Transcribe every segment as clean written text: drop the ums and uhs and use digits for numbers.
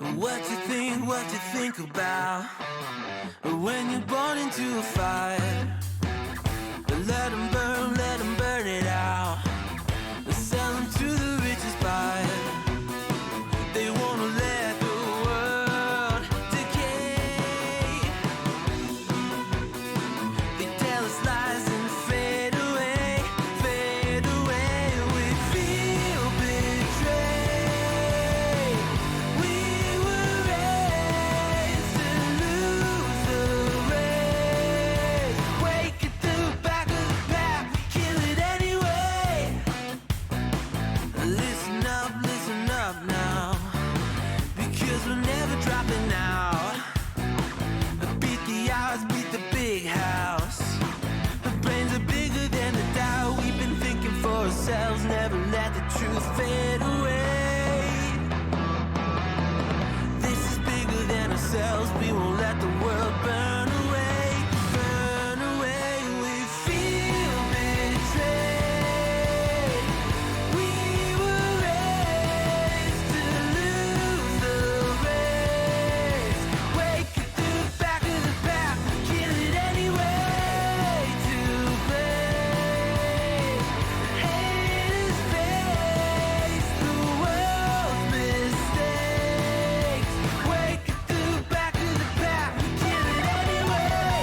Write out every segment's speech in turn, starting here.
What you think about when you're born into a fire? Let them burn it out. Sell them to the richest buyer. They wanna let the world decay. They tell us lies and fade away, fade away. We feel betrayed. We were raised to lose the race. Wake at the back of the pack, kill it anyway. Listen up now, because we're never dropping out. Beat the odds, beat the big house. Our brains are bigger than the doubt. We've been thinking for ourselves, never let the truth fade away. This is bigger than ourselves, we won't let the world burn away, burn away. We feel betrayed. We were raised to lose the race. Wake at the back of the pack, kill it anyway. To play, haters face the world's mistakes. Wake at the back of the pack, kill it anyway.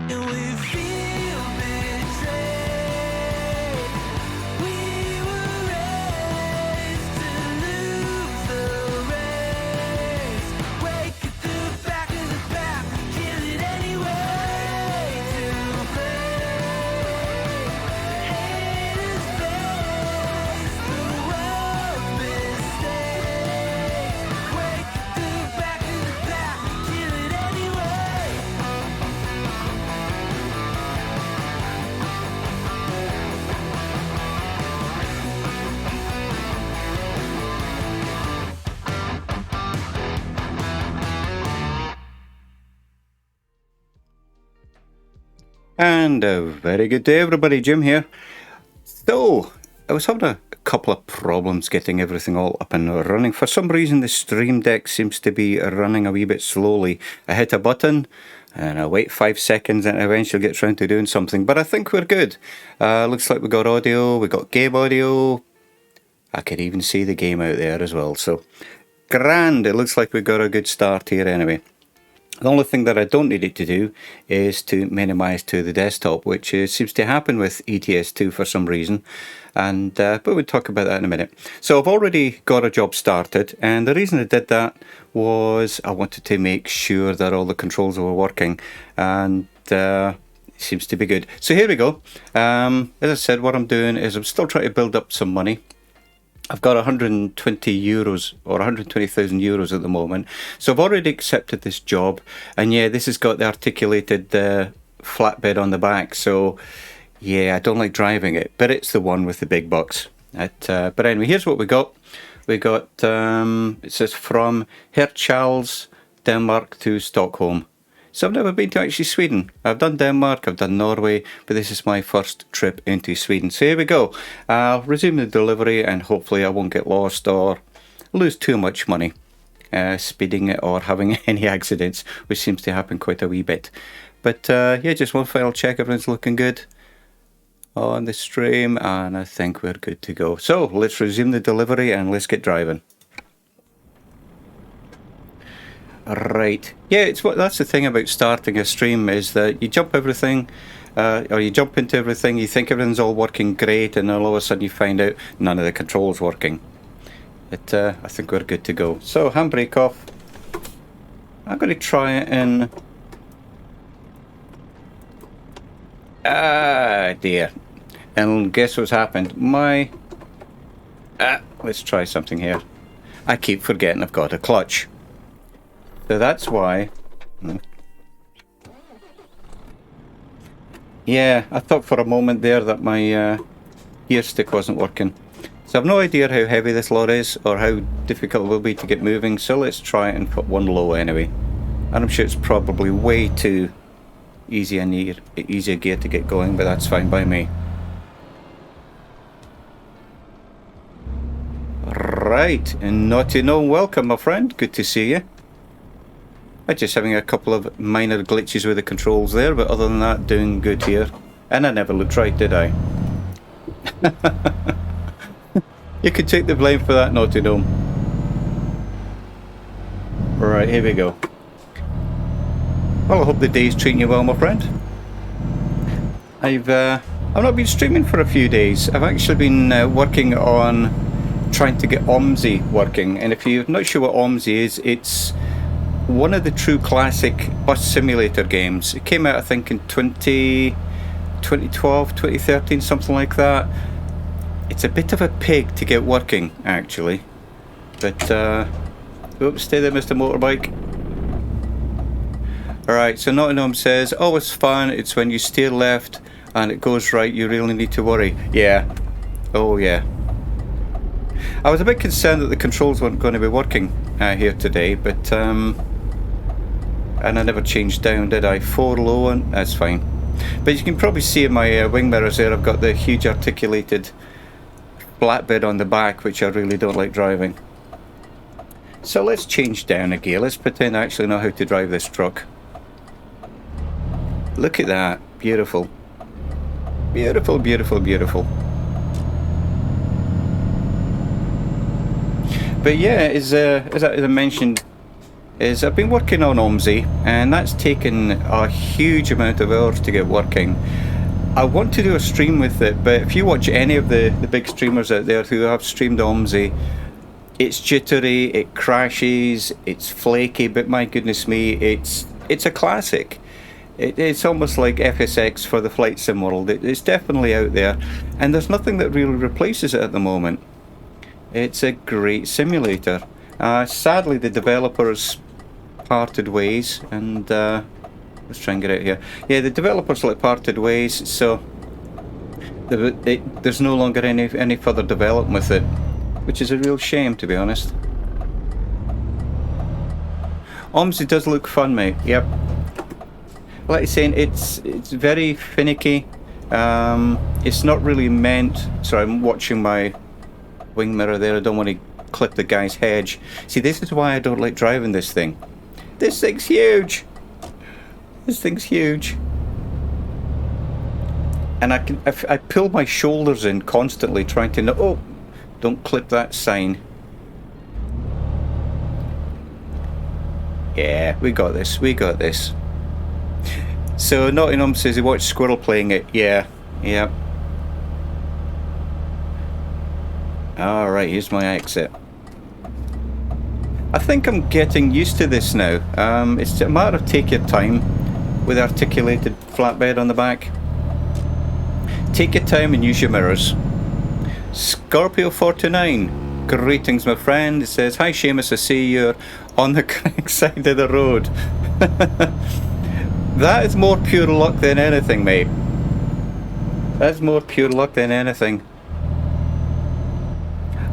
And we feel betrayed. We were raised to lose the race. Wake at the back of the pack, kill it anyway. To play, haters face the world's mistakes. Wake at the back of the pack, kill it anyway. And a very good day, everybody. Jim here. So, I was having a couple of problems getting everything all up and running. For some reason, the Stream Deck seems to be running a wee bit slowly. I hit a button and I wait 5 seconds and it eventually gets round to doing something. But I think we're good. Looks like we got audio, we got game audio. I could even see the game out there as well. So, grand. It looks like we got a good start here anyway. The only thing that I don't need it to do is to minimize to the desktop, which seems to happen with ETS2 for some reason. And but we'll talk about that in a minute. So I've already got a job started, and the reason I did that was I wanted to make sure that all the controls were working, and it seems to be good. So here we go. As I said, what I'm doing is I'm still trying to build up some money. I've got 120 euros or 120,000 euros at the moment. So I've already accepted this job. And yeah, this has got the articulated flatbed on the back. So yeah, I don't like driving it, but it's the one with the big bucks. But anyway, here's what we got. We got, it says from Hirtshals, Denmark to Stockholm. So I've never been to actually Sweden. I've done Denmark, I've done Norway, but this is my first trip into Sweden. So here we go. I'll resume the delivery and hopefully I won't get lost or lose too much money speeding it or having any accidents, which seems to happen quite a wee bit. But yeah, just one final check. Everyone's looking good on the stream and I think we're good to go. So let's resume the delivery and let's get driving. Right, yeah, that's the thing about starting a stream is that you jump everything, or you jump into everything, you think everything's all working great, and all of a sudden you find out none of the controls working. But I think we're good to go. So handbrake off. I'm going to try it in. Ah dear, and guess what's happened? Let's try something here. I keep forgetting I've got a clutch. So that's why Yeah, I thought for a moment there that my gear stick wasn't working. So I've no idea how heavy this lot is or how difficult it will be to get moving, so let's try it and put one low anyway. And I'm sure it's probably way too easy a gear to get going, but that's fine by me. Right, and Naughty Gnome, welcome my friend, good to see you. I'm just having a couple of minor glitches with the controls there, but other than that, doing good here. And I never looked right, did I? You could take the blame for that, Naughty Gnome. Right, here we go. Well, I hope the day's treating you well, my friend. I've not been streaming for a few days. I've actually been working on trying to get OMSI working. And if you're not sure what OMSI is, it's one of the true classic bus simulator games. It came out, I think, in 2012, 2013, something like that. It's a bit of a pig to get working, actually. But, oops, stay there, Mr. Motorbike. Alright, so Nottingham says, oh, it's fun, it's when you steer left and it goes right, you really need to worry. Yeah. Oh, yeah. I was a bit concerned that the controls weren't going to be working here today, but, and I never changed down, did I? 4 low, and that's fine. But you can probably see in my wing mirrors there, I've got the huge articulated flatbed on the back, which I really don't like driving. So let's change down a gear. Let's pretend I actually know how to drive this truck. Look at that. Beautiful. Beautiful, beautiful, beautiful. But yeah, as I mentioned, I've been working on OMSI, and that's taken a huge amount of hours to get working. I want to do a stream with it, but if you watch any of the big streamers out there who have streamed OMSI, it's jittery, it crashes, it's flaky, but my goodness me, it's a classic. It's almost like FSX for the flight sim world. It's definitely out there, and there's nothing that really replaces it at the moment. It's a great simulator. Sadly, the developers parted ways, and let's try and get out here. Yeah, the developers parted ways, so there's no longer any further development with it, which is a real shame, to be honest. OMSI does look fun, mate. Yep. Like I was saying, it's very finicky. It's not really meant. Sorry, I'm watching my wing mirror there. I don't want to clip the guy's hedge. See, this is why I don't like driving this thing. This thing's huge. This thing's huge. And I pull my shoulders in constantly, trying to know. Oh, don't clip that sign. Yeah, we got this. We got this. So Nottingham says he watched Squirrel playing it. Yeah, yeah. Alright, here's my exit. I think I'm getting used to this now. It's a matter of take your time with articulated flatbed on the back. Take your time and use your mirrors. Scorpio49, greetings my friend. It says, hi Seamus, I see you're on the correct side of the road. That is more pure luck than anything, mate. That's more pure luck than anything.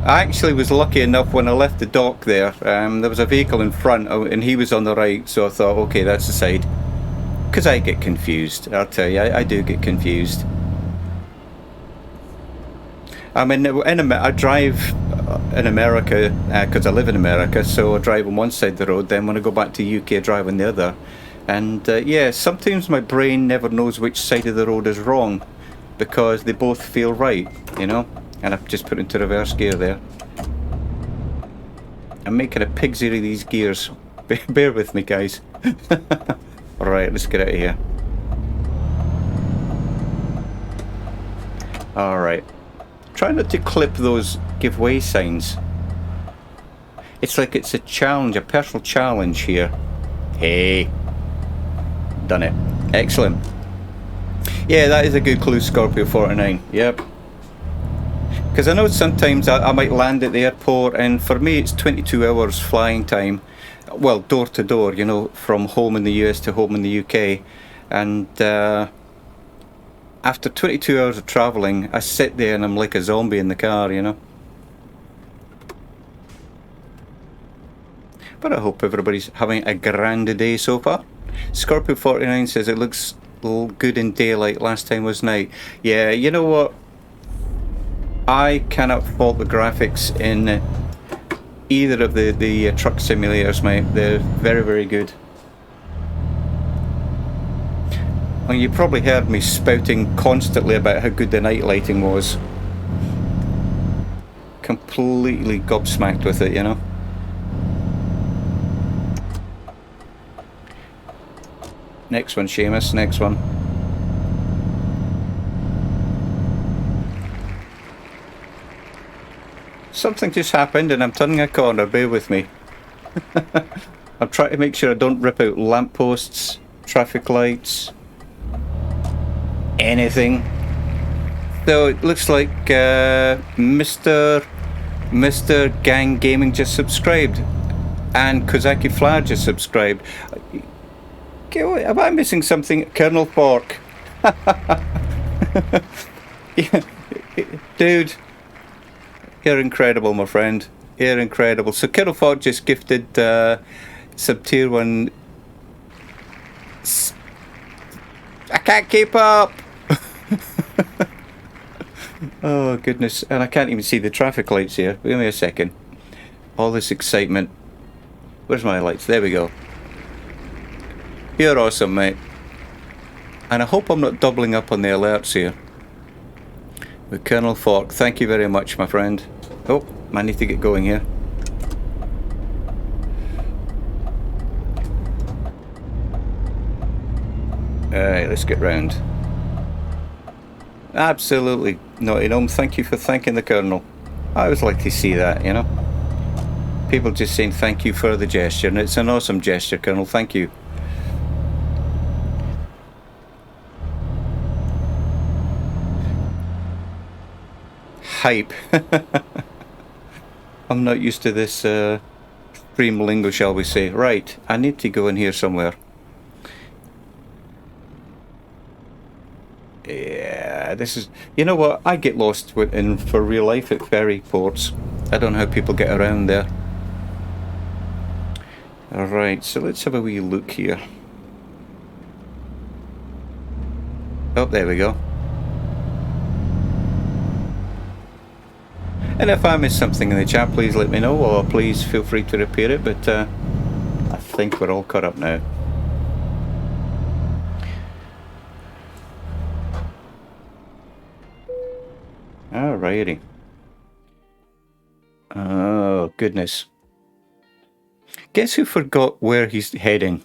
I actually was lucky enough when I left the dock there. There was a vehicle in front and he was on the right, so I thought, okay, that's the side. Because I get confused, I'll tell you, I do get confused. I mean, I drive in America because I live in America, so I drive on one side of the road, then when I go back to the UK I drive on the other. And yeah, sometimes my brain never knows which side of the road is wrong because they both feel right, you know? And I've just put into reverse gear there. I'm making a pig's ear of these gears. Bear with me, guys. Alright, let's get out of here. Alright. Try not to clip those giveaway signs. It's like it's a challenge, a personal challenge here. Hey. Done it. Excellent. Yeah, that is a good clue, Scorpio 49. Yep. Because I know sometimes I might land at the airport, and for me it's 22 hours flying time. Well, door to door, you know, from home in the US to home in the UK. And after 22 hours of travelling, I sit there and I'm like a zombie in the car, you know. But I hope everybody's having a grand day so far. Scorpio49 says it looks good in daylight, last time was night. Yeah, you know what? I cannot fault the graphics in either of the truck simulators, mate. They're very, very good. Well, you probably heard me spouting constantly about how good the night lighting was. Completely gobsmacked with it, you know. Next one, Seamus, next one. Something just happened and I'm turning a corner, bear with me. I'm trying to make sure I don't rip out lampposts, traffic lights, anything. So it looks like Mr. Gang Gaming just subscribed and Kozaki Flower just subscribed. Okay, am I missing something? Colonel Fork. Yeah, dude, you're incredible, my friend. You're incredible. So Colonel Fork just gifted some tier 1. I can't keep up. Oh goodness, and I can't even see the traffic lights here. Give me a second. All this excitement. Where's my lights? There we go. You're awesome, mate. And I hope I'm not doubling up on the alerts here. With Colonel Fork, thank you very much, my friend. Oh, I need to get going here. Alright, let's get round. Absolutely, Naughty Gnome, thank you for thanking the Colonel. I always like to see that, you know. People just saying thank you for the gesture, and it's an awesome gesture, Colonel, thank you. Hype. I'm not used to this stream lingo, shall we say. Right, I need to go in here somewhere. Yeah, this is... You know what? I get lost for real life at ferry ports. I don't know how people get around there. Alright, so let's have a wee look here. Oh, there we go. And if I miss something in the chat, please let me know, or please feel free to repair it, but I think we're all caught up now. Alrighty. Oh, goodness. Guess who forgot where he's heading?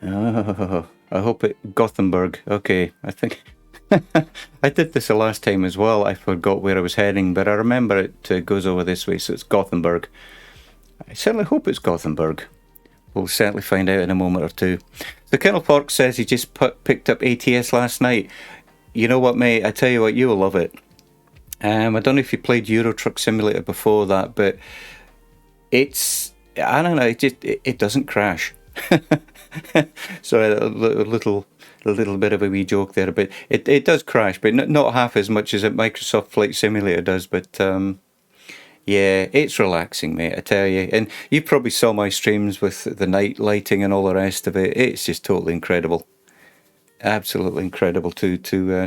Oh, I hope it... Gothenburg. Okay, I think... I did this the last time as well. I forgot where I was heading, but I remember it goes over this way, so it's Gothenburg. I certainly hope it's Gothenburg. We'll certainly find out in a moment or two. The Colonel Fork says he just picked up ATS last night. You know what, mate? I tell you what, you will love it. I don't know if you played Euro Truck Simulator before that, but it's... I don't know, it doesn't crash. Sorry, a little bit of a wee joke there, but it does crash, but not half as much as a Microsoft Flight Simulator does. But yeah, it's relaxing, mate, I tell you. And you probably saw my streams with the night lighting and all the rest of it. It's just totally incredible, absolutely incredible to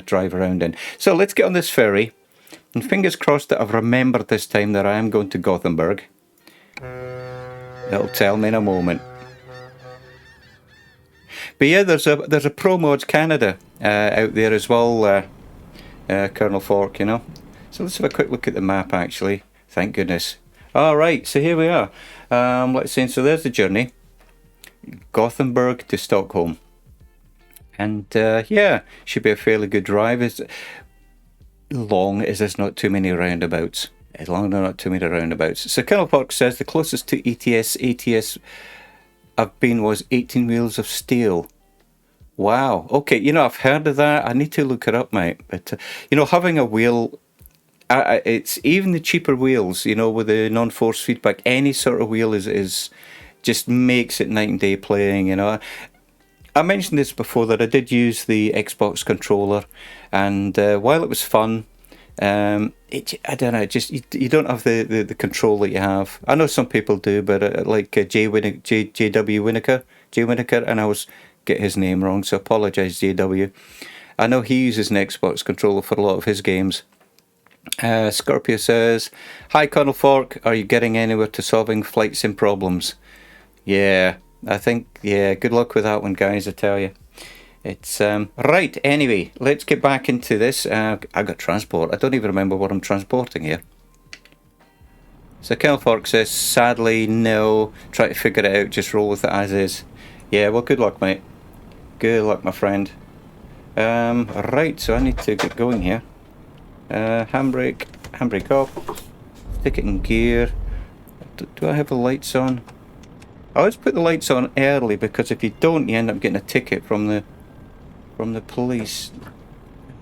drive around in. So let's get on this ferry, and fingers crossed that I've remembered this time that I am going to Gothenburg. It'll tell me in a moment. But yeah, there's a Pro Mods Canada out there as well, Colonel Fork, you know. So let's have a quick look at the map, actually. Thank goodness. All right, so here we are. Let's see. So there's the journey, Gothenburg to Stockholm, and yeah, should be a fairly good drive. As long as there's not too many roundabouts. As long as there are not too many roundabouts. So Colonel Fork says the closest to ATS I've been was 18 Wheels of Steel. Wow. Okay, you know, I've heard of that. I need to look it up, mate. But, you know, having a wheel, it's even the cheaper wheels, you know, with the non-force feedback, any sort of wheel is just makes it night and day playing, you know. I mentioned this before that I did use the Xbox controller, and while it was fun, I don't know, just you don't have the control that you have. I know some people do, but like Jay Winokur, and I always get his name wrong, so I apologise, JW. I know he uses an Xbox controller for a lot of his games. Scorpio says, "Hi Colonel Fork, are you getting anywhere to solving flight sim problems?" Yeah, I think, yeah, good luck with that one, guys, I tell you. It's, right, anyway, let's get back into this. I got transport. I don't even remember what I'm transporting here. So Colonel Fork says, sadly, no. Try to figure it out, just roll with it as is. Yeah, well, good luck, mate. Good luck, my friend. Right, so I need to get going here. Handbrake off. Stick it in gear. Do I have the lights on? I always put the lights on early, because if you don't, you end up getting a ticket from the police.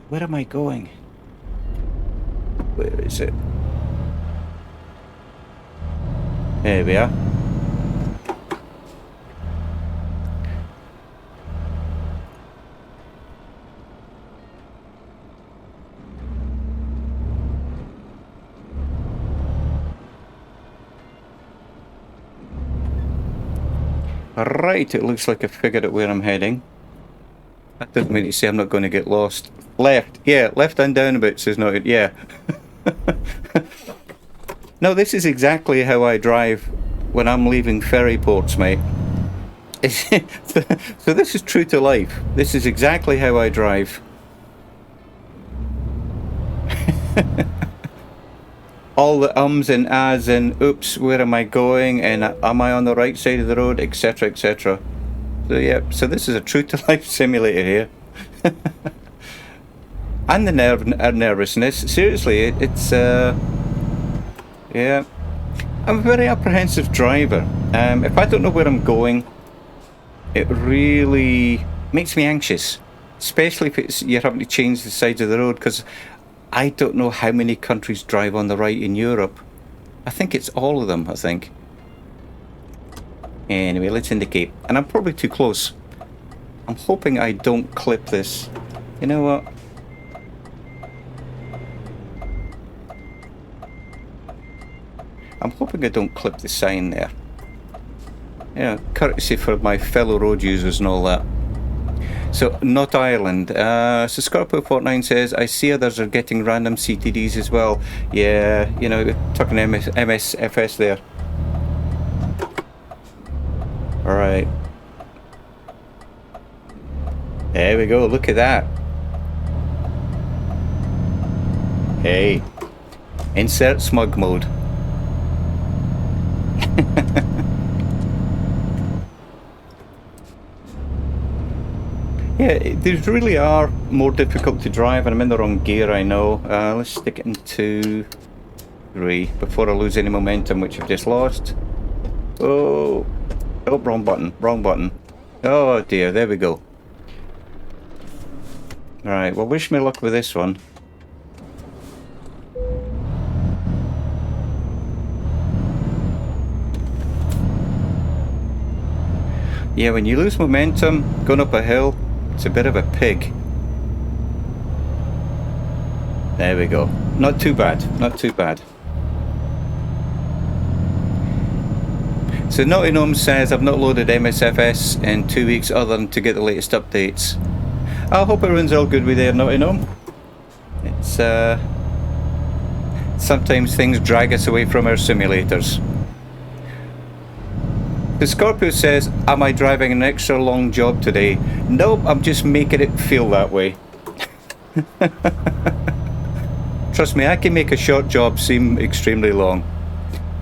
Where am I going? Where is it? There we are. Right, it looks like I figured out where I'm heading. That doesn't mean to say I'm not going to get lost. Left, yeah, left and down a bit says no, yeah. No, this is exactly how I drive when I'm leaving ferry ports, mate. So this is true to life. This is exactly how I drive. All the ums and ahs and oops, where am I going, and am I on the right side of the road, etc, etc. So yeah, so this is a true to life simulator here. And the nervousness, seriously, it's yeah. I'm a very apprehensive driver. If I don't know where I'm going, it really makes me anxious, especially if you're having to change the sides of the road, because I don't know how many countries drive on the right in Europe. I think it's all of them, I think. Anyway, let's indicate. And I'm probably too close. I'm hoping I don't clip this. You know what? I'm hoping I don't clip the sign there. Yeah, courtesy for my fellow road users and all that. So, not Ireland. So Scorpio49 says, I see others are getting random CTDs as well. Yeah, you know, talking MSFS there. Alright. There we go, look at that. Hey. Insert smug mode. Yeah, these really are more difficult to drive, and I'm in the wrong gear, I know. Let's stick it into 3 before I lose any momentum, which I've just lost. Oh, wrong button. Oh dear, there we go. Alright, well, wish me luck with this one. Yeah, when you lose momentum going up a hill, it's a bit of a pig. There we go. Not too bad, not too bad. So Naughty Gnome says, I've not loaded MSFS in 2 weeks other than to get the latest updates. I hope everyone's all good with there, Naughty Gnome. It's, sometimes things drag us away from our simulators. The Scorpio says, am I driving an extra long job today? Nope, I'm just making it feel that way. Trust me, I can make a short job seem extremely long.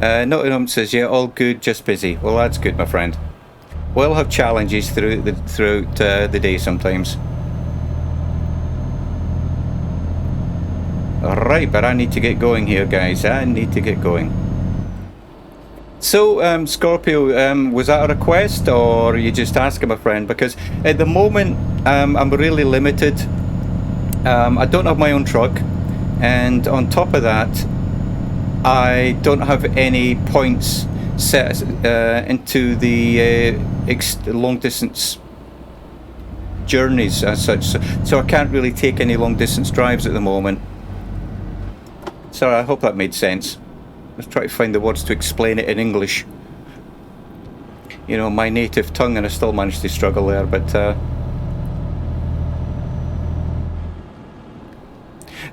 Nottingham says, yeah, all good, just busy. Well, that's good, my friend. We'll have challenges throughout the day sometimes. Right, but I need to get going here, guys. I need to get going. So, Scorpio, was that a request, or are you just asking, my friend? Because at the moment, I'm really limited. I don't have my own truck, and on top of that, I don't have any points set into the long distance journeys as such, so I can't really take any long distance drives at the moment. Sorry, I hope that made sense. Let's try to find the words to explain it in English. You know, my native tongue, and I still managed to struggle there, but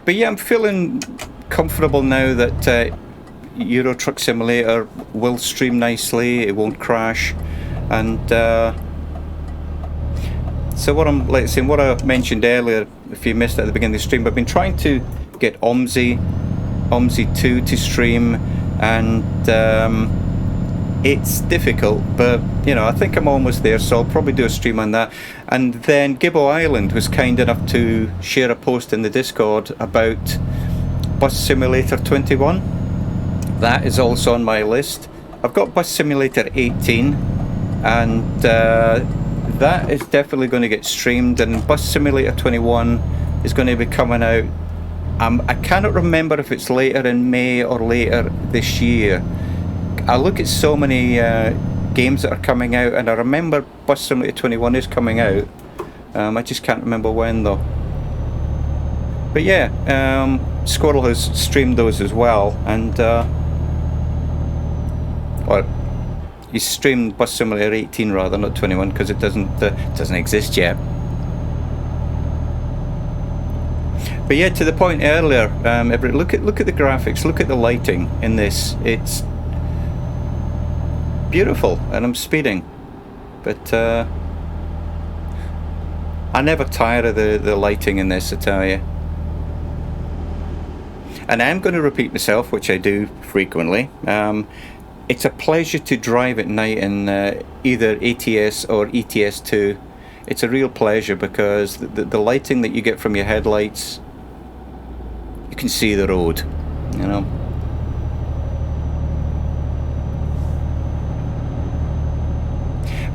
yeah, I'm feeling comfortable now that Euro Truck Simulator will stream nicely, it won't crash, and so what I mentioned earlier, if you missed it at the beginning of the stream, I've been trying to get OMSI 2 to stream, and it's difficult, but you know, I think I'm almost there, so I'll probably do a stream on that. And then Gibbo Island was kind enough to share a post in the Discord about Bus Simulator 21. That is also on my list. I've got Bus Simulator 18, and that is definitely going to get streamed, and Bus Simulator 21 is going to be coming out. I cannot remember if it's later in May or later this year. I look at so many games that are coming out, and I remember Bus Simulator 21 is coming out. I just can't remember when though. But yeah, Squirrel has streamed those as well, and or he streamed Bus Simulator 18 rather, not 21, because it doesn't exist yet. But yeah, to the point earlier, look at the graphics, look at the lighting in this. It's beautiful, and I'm speeding, but I never tire of the lighting in this, I tell you. And I'm going to repeat myself, which I do frequently. It's a pleasure to drive at night in either ATS or ETS2. It's a real pleasure because the lighting that you get from your headlights, you can see the road, you know.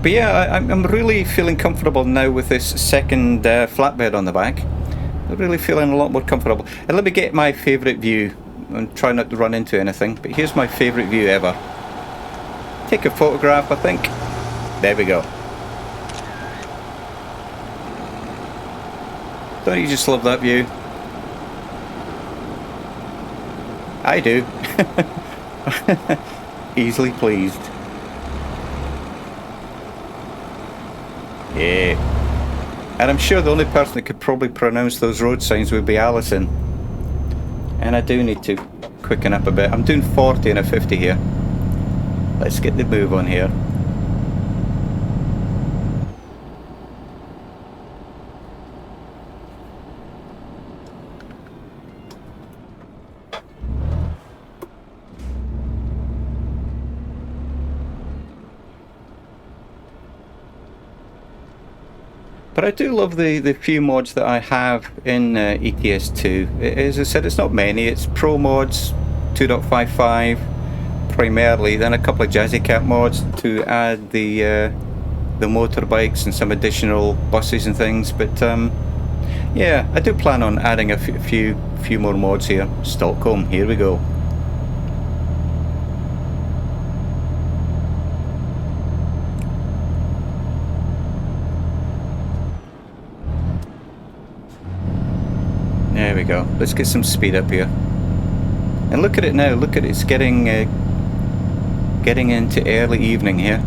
But yeah, I'm really feeling comfortable now with this second flatbed on the back. I'm really feeling a lot more comfortable. And let me get my favourite view and try not to run into anything. But here's my favourite view ever. Take a photograph, I think. There we go. Don't you just love that view? I do. Easily pleased. Yeah. And I'm sure the only person that could probably pronounce those road signs would be Alison. And I do need to quicken up a bit. I'm doing 40 and a 50 here. Let's get the move on here. But I do love the few mods that I have in ETS2. As I said, it's not many. It's Pro mods, 2.55 primarily, then a couple of Jazzy Cat mods to add the motorbikes and some additional buses and things. But yeah, I do plan on adding a few more mods here. Stockholm, here we go. There we go. Let's get some speed up here. And look at it now. Look at it. It's getting into early evening here.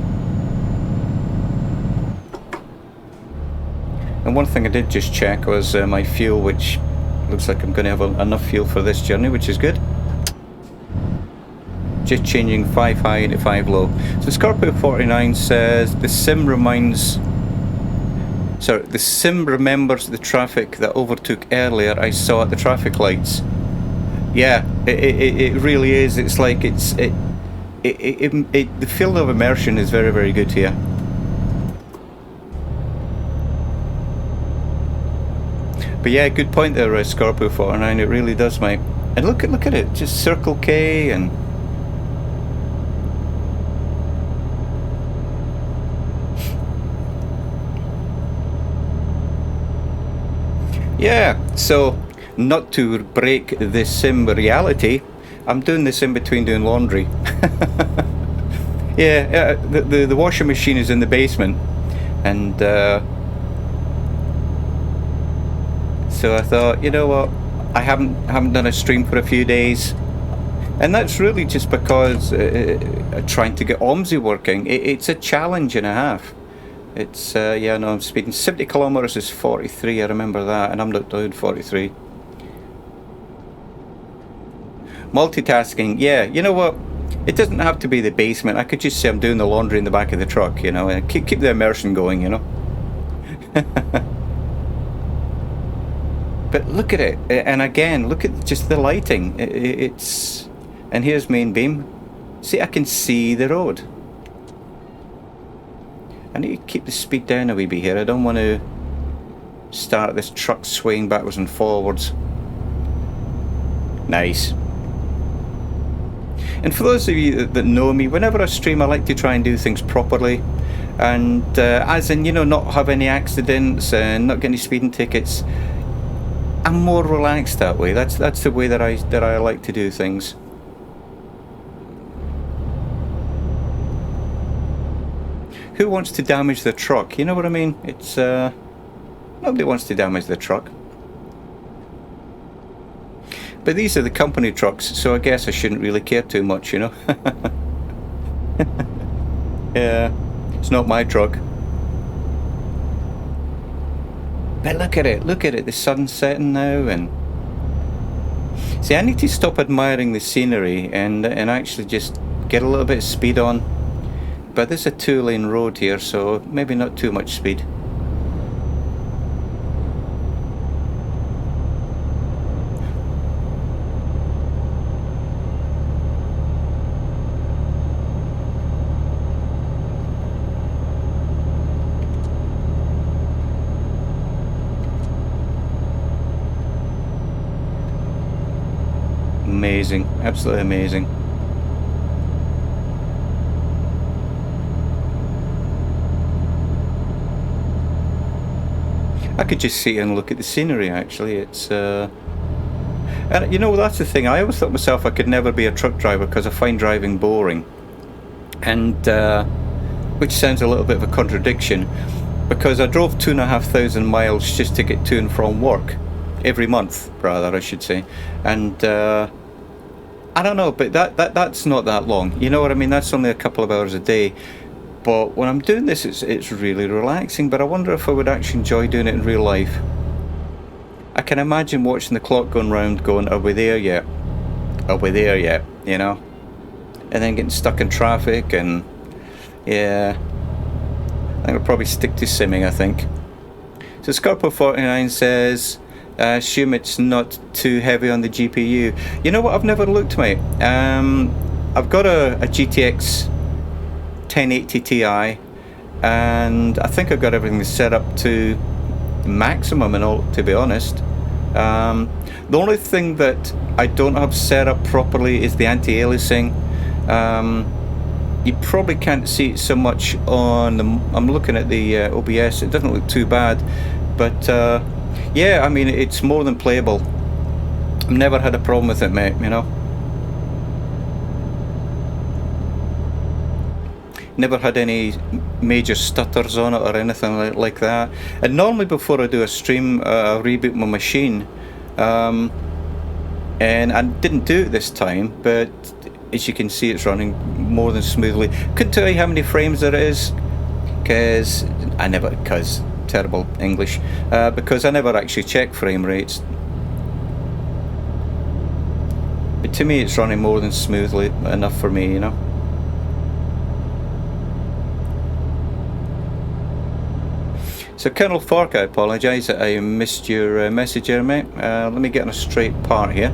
And one thing I did just check was my fuel, which looks like I'm going to have enough fuel for this journey, which is good. Just changing 5 high to 5 low. So Scorpio 49 says the sim remembers the traffic that overtook earlier I saw at the traffic lights. Yeah, it really is. It's like the feeling of immersion is very, very good here. But yeah, good point there, Scorpio 49. It really does, mate. And look at it, just Circle K and. Yeah, so not to break the sim reality, I'm doing this in between doing laundry. Yeah, the washing machine is in the basement, and So I thought, you know what, I haven't done a stream for a few days, and that's really just because trying to get OMSI working. It's a challenge and a half. It's yeah, no, I'm speeding 70 kilometers is 43. I remember that, and I'm not doing 43. Multitasking, yeah. You know what? It doesn't have to be the basement. I could just say I'm doing the laundry in the back of the truck, you know, and keep the immersion going, you know. But look at it, and again, look at just the lighting. It's, and here's main beam. See, I can see the road. I need to keep the speed down a wee bit here. I don't want to start this truck swaying backwards and forwards. Nice. And for those of you that know me, whenever I stream, I like to try and do things properly, and as in, you know, not have any accidents and not get any speeding tickets. I'm more relaxed that way. That's the way that I like to do things. Who wants to damage the truck? You know what I mean? It's nobody wants to damage the truck. But these are the company trucks, so I guess I shouldn't really care too much, you know. Yeah, it's not my truck. But look at it, the sun's setting now, and see, I need to stop admiring the scenery and actually just get a little bit of speed on. But there's a 2-lane road here, so maybe not too much speed. Amazing, absolutely amazing. I could just sit and look at the scenery, actually. It's and you know, that's the thing, I always thought myself I could never be a truck driver because I find driving boring, and which sounds a little bit of a contradiction, because I drove 2,500 miles just to get to and from work every month, rather, I should say. And I don't know, but that's not that long, you know what I mean? That's only a couple of hours a day. But when I'm doing this, it's really relaxing. But I wonder if I would actually enjoy doing it in real life. I can imagine watching the clock going round, going, are we there yet? Are we there yet? You know? And then getting stuck in traffic, and yeah, I think I'll probably stick to simming, I think. So Scorpio49 says, assume it's not too heavy on the GPU. You know what? I've never looked, mate. I've got a GTX 1080 Ti, and I think I've got everything set up to maximum and all, to be honest. The only thing that I don't have set up properly is the anti-aliasing. You probably can't see it so much on the, I'm looking at the OBS. It doesn't look too bad, but yeah, I mean, it's more than playable. I've never had a problem with it, mate, you know. Never had any major stutters on it or anything like that. And normally before I do a stream, I reboot my machine. And I didn't do it this time, but as you can see, it's running more than smoothly. Couldn't tell you how many frames there is, because terrible English, because I never actually check frame rates. But to me, it's running more than smoothly enough for me, you know. So Colonel Fork, I apologise that I missed your message here, mate. Let me get on a straight part here.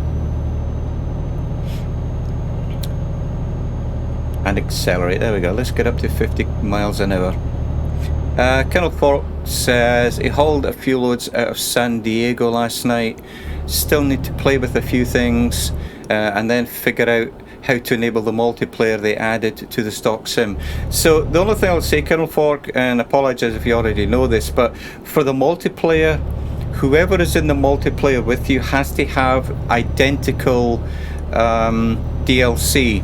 And accelerate, there we go. Let's get up to 50 miles an hour. Colonel Fork says he hauled a few loads out of San Diego last night. Still need to play with a few things and then figure out how to enable the multiplayer they added to the stock sim. So the only thing I'll say, Colonel Fork, and apologise if you already know this, but for the multiplayer, whoever is in the multiplayer with you has to have identical DLC.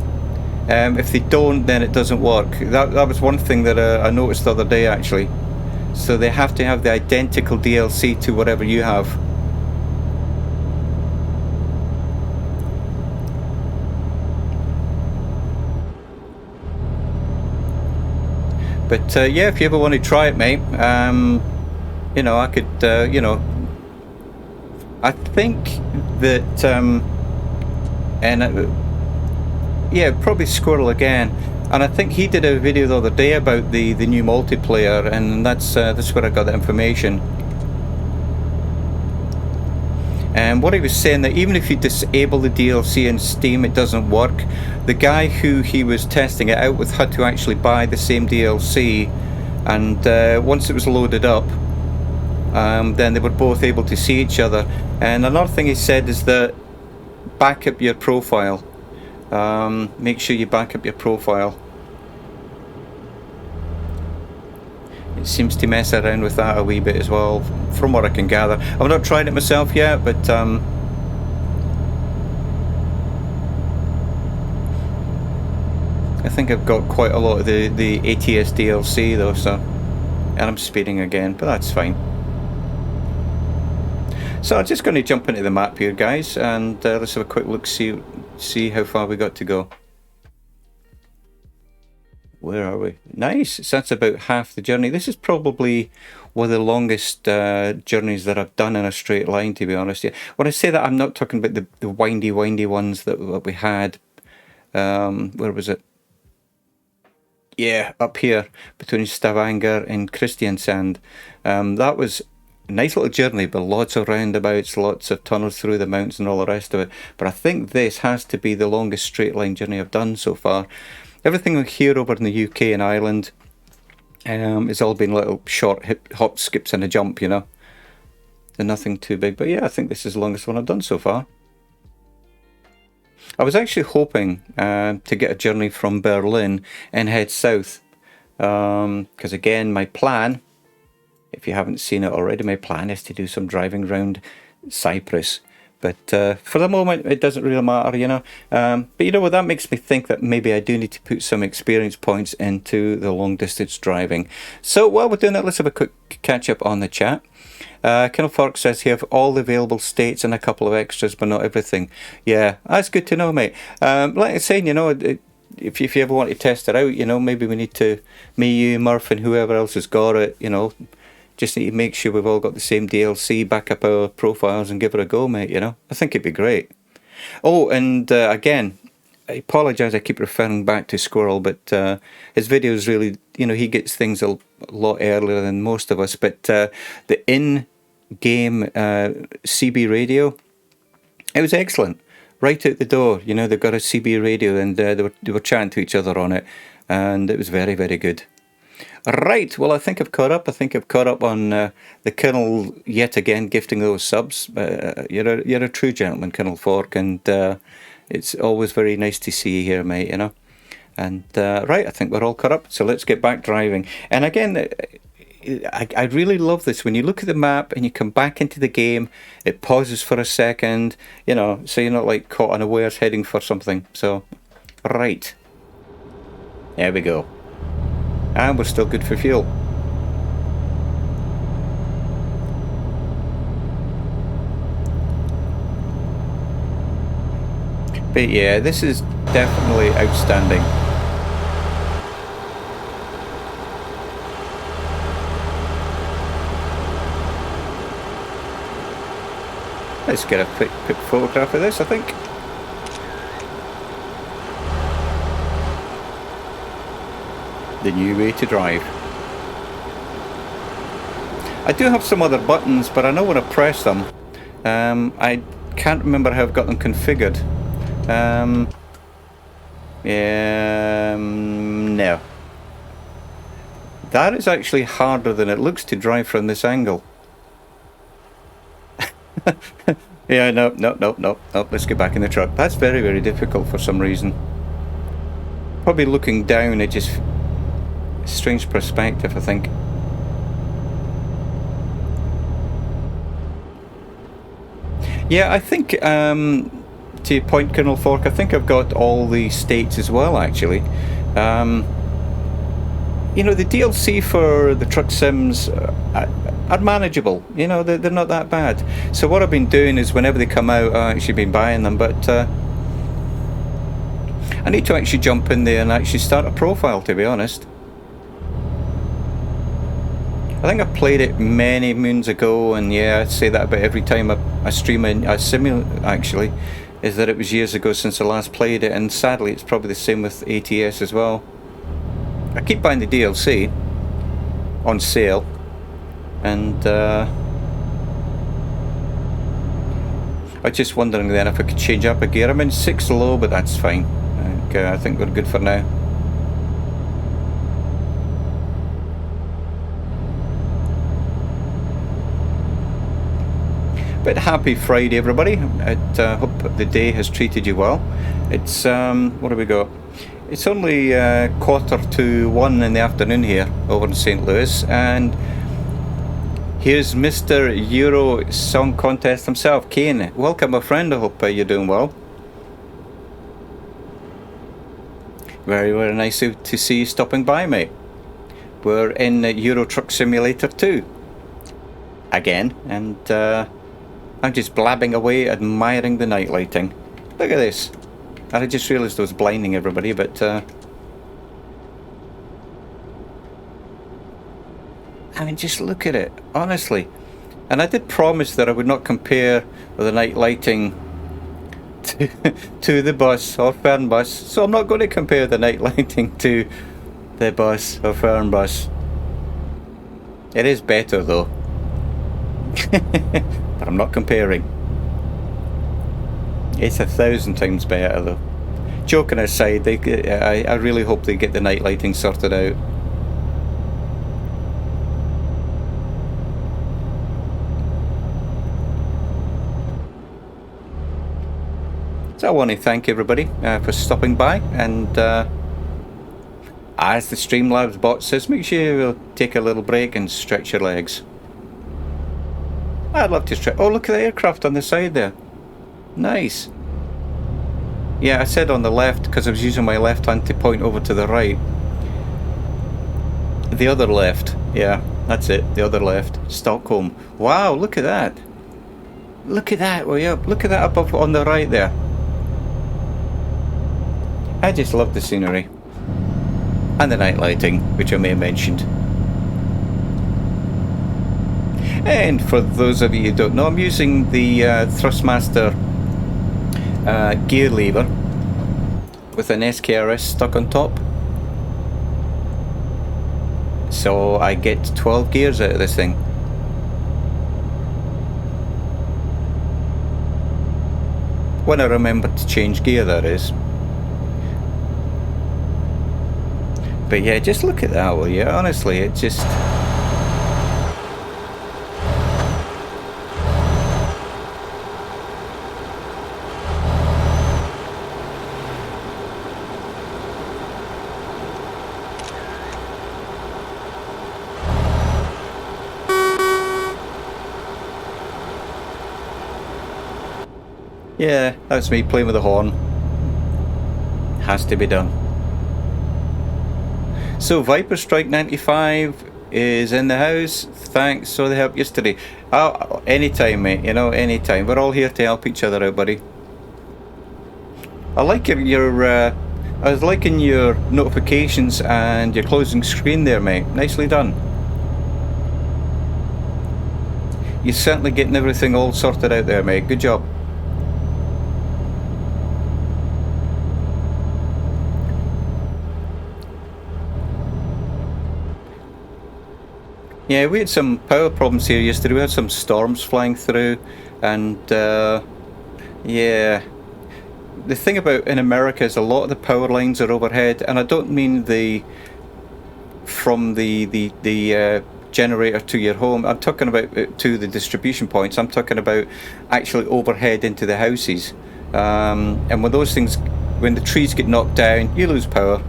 If they don't, then it doesn't work. That was one thing that I noticed the other day, actually. So they have to have the identical DLC to whatever you have. But yeah, if you ever want to try it, mate, you know, I could, you know, I think that, yeah, probably Squirrel again. And I think he did a video the other day about the new multiplayer, and that's where I got the information. And what he was saying, that even if you disable the DLC in Steam, it doesn't work. The guy who he was testing it out with had to actually buy the same DLC, and once it was loaded up, then they were both able to see each other. And another thing he said is that back up your profile. Make sure you back up your profile. It seems to mess around with that a wee bit as well, from what I can gather. I've not tried it myself yet, but I think I've got quite a lot of the ATS DLC though, so, and I'm speeding again, but that's fine. So I'm just going to jump into the map here, guys, and let's have a quick look, see how far we got to go. Where are we? Nice. So that's about half the journey. This is probably one of the longest journeys that I've done in a straight line, to be honest. Yeah. When I say that, I'm not talking about the windy ones that we had. Where was it? Yeah, up here between Stavanger and Kristiansand. That was a nice little journey, but lots of roundabouts, lots of tunnels through the mountains and all the rest of it. But I think this has to be the longest straight line journey I've done so far. Everything here over in the UK and Ireland, it's all been little short hop, skips and a jump, you know. And nothing too big. But yeah, I think this is the longest one I've done so far. I was actually hoping to get a journey from Berlin and head south. Because again, my plan, if you haven't seen it already, my plan is to do some driving around Cyprus. But for the moment, it doesn't really matter, you know. But you know what, that makes me think that maybe I do need to put some experience points into the long distance driving. So while we're doing that, let's have a quick catch up on the chat. Kennel Fork says you have all the available states and a couple of extras, but not everything. Yeah, that's good to know, mate. Like I was saying, you know, if you ever want to test it out, you know, maybe we need to, me, you, Murph, and whoever else has got it, you know, just need to make sure we've all got the same DLC, back up our profiles and give it a go, mate, you know. I think it'd be great. Oh, and again, I apologise, I keep referring back to Squirrel, but his videos really, you know, he gets things a lot earlier than most of us, but the in-game CB radio, it was excellent. Right out the door, you know, they've got a CB radio, and they were chatting to each other on it, and it was very, very good. Right, well, I think I've caught up. I think I've caught up on the Colonel yet again gifting those subs. You're a true gentleman, Colonel Fork, and it's always very nice to see you here, mate, you know. And right, I think we're all caught up, so let's get back driving. And again, I really love this. When you look at the map and you come back into the game, it pauses for a second, you know, so you're not like caught unawares heading for something. So, right. There we go. And we're still good for fuel. But yeah, this is definitely outstanding. Let's get a quick photograph of this, I think. The new way to drive. I do have some other buttons, but I know when I press them, I can't remember how I've got them configured. No. That is actually harder than it looks to drive from this angle. Yeah, no, let's get back in the truck. That's very, very difficult for some reason. Probably looking down, it just... strange perspective, I think. Yeah, I think, to your point, Colonel Fork, I think I've got all the states as well, actually. You know, the DLC for the truck sims are manageable. You know, they're not that bad. So what I've been doing is whenever they come out, I've actually been buying them, but I need to actually jump in there and actually start a profile, to be honest. I think I played it many moons ago, and yeah, I say that about every time I stream a simulator, actually, is that it was years ago since I last played it, and sadly it's probably the same with ATS as well. I keep buying the DLC on sale, and I was just wondering then if I could change up a gear. I'm in 6 low, but that's fine. I think we're good for now. But happy Friday, everybody. I hope the day has treated you well. It's, what have we got? It's only 1:45 in the afternoon here over in St. Louis, and here's Mr. Euro Song Contest himself, Kane. Welcome, my friend. I hope you're doing well. Very, very nice to see you stopping by, mate. We're in Euro Truck Simulator 2 again, and I'm just blabbing away, admiring the night lighting. Look at this. I just realised I was blinding everybody, but I mean, just look at it, honestly. And I did promise that I would not compare the night lighting to the bus or Fernbus, so I'm not going to compare the night lighting to the bus or Fernbus. It is better though. But I'm not comparing. It's 1,000 times better though. Joking aside, I really hope they get the night lighting sorted out. So I want to thank everybody for stopping by, and as the Streamlabs bot says, make sure you take a little break and stretch your legs. I'd love to stretch. Oh, look at the aircraft on the side there. Nice. Yeah, I said on the left because I was using my left hand to point over to the right. The other left. Yeah, that's it. The other left. Stockholm. Wow, look at that. Look at that. Well, yeah, look at that up on the right there. I just love the scenery. And the night lighting, which I may have mentioned. And for those of you who don't know, I'm using the Thrustmaster gear lever with an SKRS stuck on top. So I get 12 gears out of this thing. When I remember to change gear, that is. But yeah, just look at that, will you? Honestly, it just... Yeah, that's me playing with the horn. Has to be done. So Viper Strike 95 is in the house. Thanks for the help yesterday. Oh, anytime, mate. You know, anytime. We're all here to help each other out, buddy. I like your I was liking your notifications and your closing screen there, mate. Nicely done. You're certainly getting everything all sorted out there, mate. Good job. Yeah, we had some power problems here yesterday. We had some storms flying through, and yeah, the thing about in America is a lot of the power lines are overhead, and I don't mean from the generator to your home. I'm talking about to the distribution points. I'm talking about actually overhead into the houses, and when those things, when the trees get knocked down, you lose power.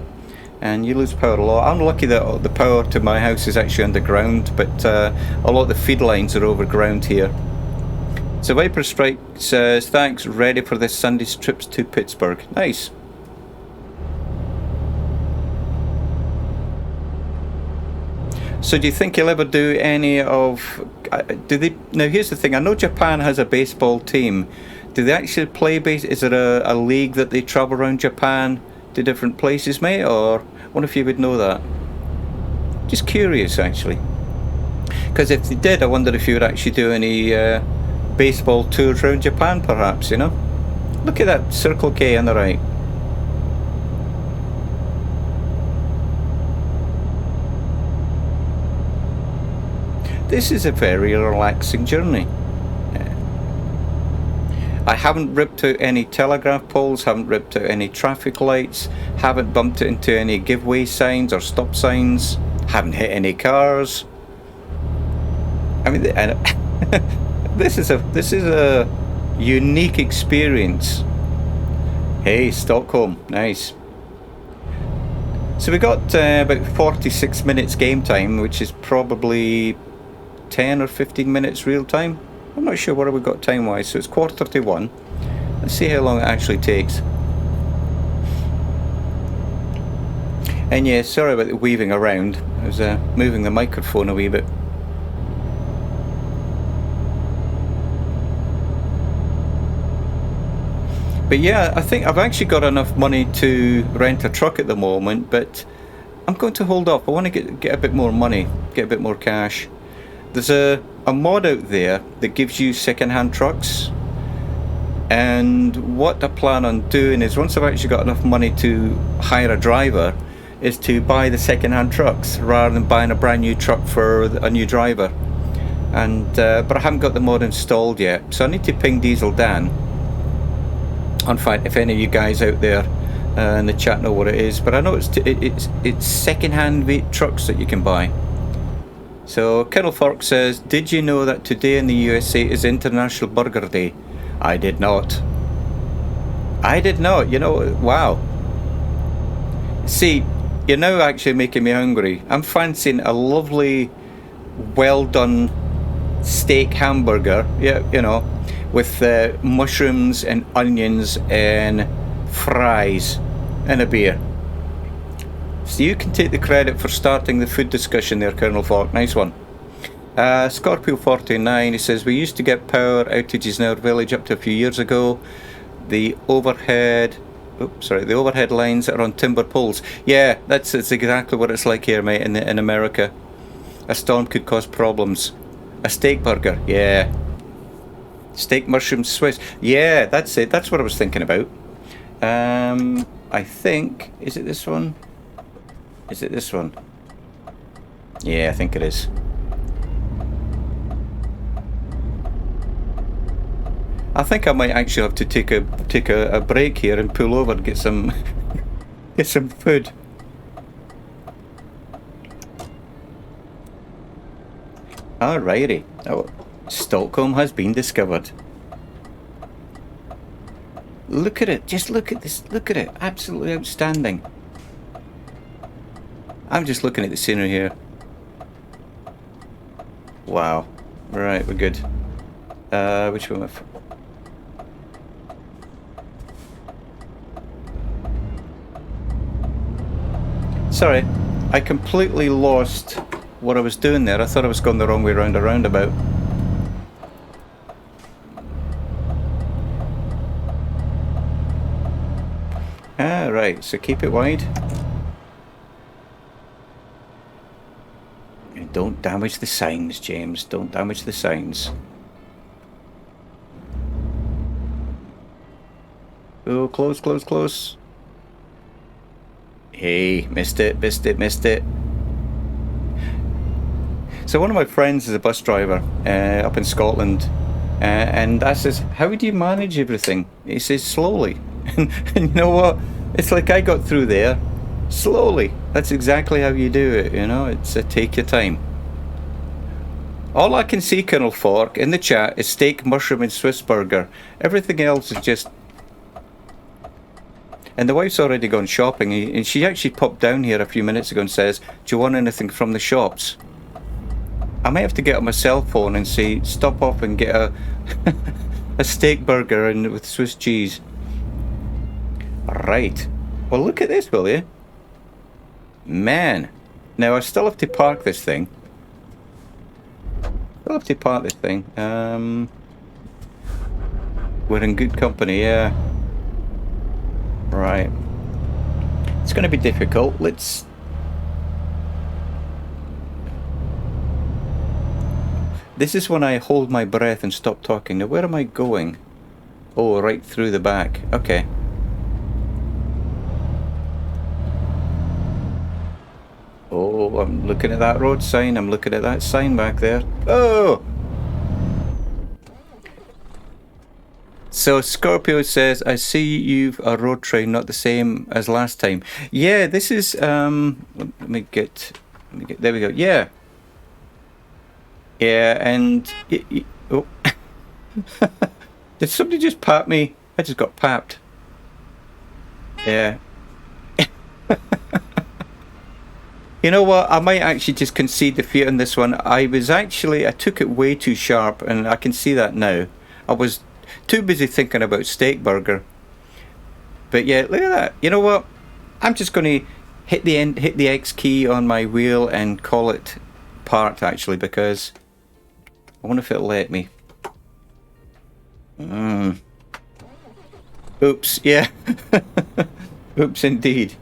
And you lose power a lot. I'm lucky that the power to my house is actually underground, but a lot of the feed lines are overground here. So Viper Strike says, thanks, ready for this Sunday's trips to Pittsburgh. Nice. So do you think you'll ever do any of... Now here's the thing, I know Japan has a baseball team. Do they actually play base? Is there a league that they travel around Japan to different places, mate? Or I wonder if you would know that. Just curious, actually. Because if they did, I wonder if you would actually do any baseball tours around Japan, perhaps, you know? Look at that Circle K on the right. This is a very relaxing journey. I haven't ripped out any telegraph poles, haven't ripped out any traffic lights, haven't bumped into any giveaway signs or stop signs, haven't hit any cars. I mean, this is a unique experience. Hey, Stockholm, nice. So we got about 46 minutes game time, which is probably 10 or 15 minutes real time. I'm not sure what we got time wise, so it's 1:45. Let's see how long it actually takes. And yeah, sorry about the weaving around. I was moving the microphone a wee bit. But yeah, I think I've actually got enough money to rent a truck at the moment, but I'm going to hold off. I want to get a bit more money, get a bit more cash. There's a mod out there that gives you second-hand trucks, and what I plan on doing is, once I've actually got enough money to hire a driver, is to buy the second-hand trucks rather than buying a brand new truck for a new driver. And but I haven't got the mod installed yet, so I need to ping Diesel Dan. In fact, if any of you guys out there in the chat know what it is, but I know it's second-hand trucks that you can buy. So Colonel Fork says, did you know that today in the USA is International Burger Day? I did not. I did not, you know, wow. See, you're now actually making me hungry. I'm fancying a lovely, well done steak hamburger, yeah, you know, with mushrooms and onions and fries and a beer. So you can take the credit for starting the food discussion there, Colonel Fork. Nice one. Scorpio 49, he says, we used to get power outages in our village up to a few years ago. The overhead lines are on timber poles. Yeah, that's exactly what it's like here, mate, in America. A storm could cause problems. A steak burger, yeah. Steak mushroom Swiss. Yeah, that's it. That's what I was thinking about. I think, is it this one? Is it this one? Yeah, I think it is. I think I might actually have to take a break here and pull over and get some get some food. Alrighty. Oh, Stockholm has been discovered. Look at it. Just look at this. Look at it. Absolutely outstanding. I'm just looking at the scenery here. Wow. Right, we're good. Which one? Sorry, I completely lost what I was doing there. I thought I was going the wrong way round a roundabout. Right, so keep it wide. And don't damage the signs, James. Don't damage the signs. Oh, close, close, close. Hey, missed it, missed it, missed it. So one of my friends is a bus driver up in Scotland, and I says, how do you manage everything? He says, slowly. And you know what? It's like I got through there slowly. That's exactly how you do it, you know. It's take your time. All I can see, Colonel Fork, in the chat is steak, mushroom and Swiss burger. Everything else is just... And the wife's already gone shopping, and she actually popped down here a few minutes ago and says, do you want anything from the shops? I might have to get on my cell phone and say, stop off and get a a steak burger and with Swiss cheese. Right. Well, look at this, will you? Man. Now, I still have to park this thing. We're in good company, yeah. Right. It's going to be difficult. Let's... This is when I hold my breath and stop talking. Now, where am I going? Oh, right through the back. Okay. Oh, I'm looking at that road sign. I'm looking at that sign back there. Oh! So Scorpio says, I see you've a road train, not the same as last time. Yeah, this is, let me get, there we go. Yeah. Yeah, and, oh. Did somebody just pat me? I just got papped. Yeah. You know what? I might actually just concede defeat on this one. I took it way too sharp, and I can see that now. I was too busy thinking about steak burger. But yeah, look at that. You know what? I'm just going to hit the X key on my wheel and call it parked, actually, because I wonder if it'll let me. Oops, yeah. Oops, indeed.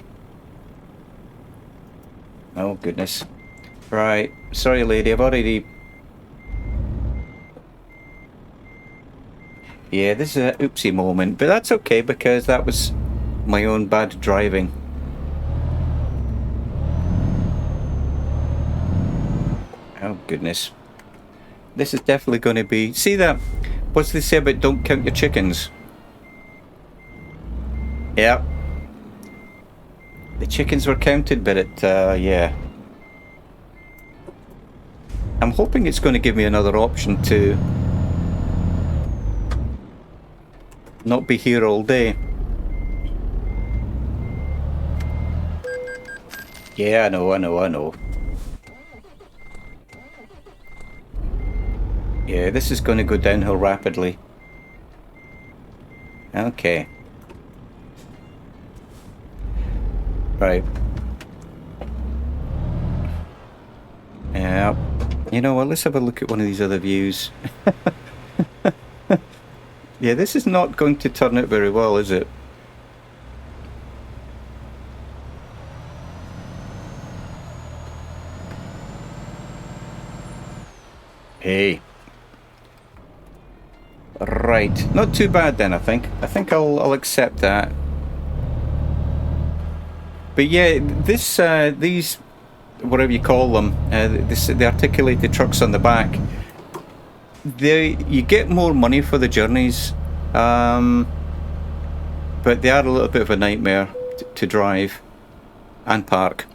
Oh, goodness. Right. Sorry, lady. I've already... Yeah, this is an oopsie moment. But that's okay, because that was my own bad driving. Oh, goodness. This is definitely going to be... See that? What's they say about don't count your chickens? Yeah. The chickens were counted, but yeah. I'm hoping it's going to give me another option to not be here all day. Yeah, I know. Yeah, this is going to go downhill rapidly. Okay. Right. Yeah. You know what, let's have a look at one of these other views. Yeah, this is not going to turn out very well, is it? Hey. Right. Not too bad then, I think. I think I'll accept that. But yeah, these, whatever you call them, the articulated trucks on the back, you get more money for the journeys, but they are a little bit of a nightmare to drive and park.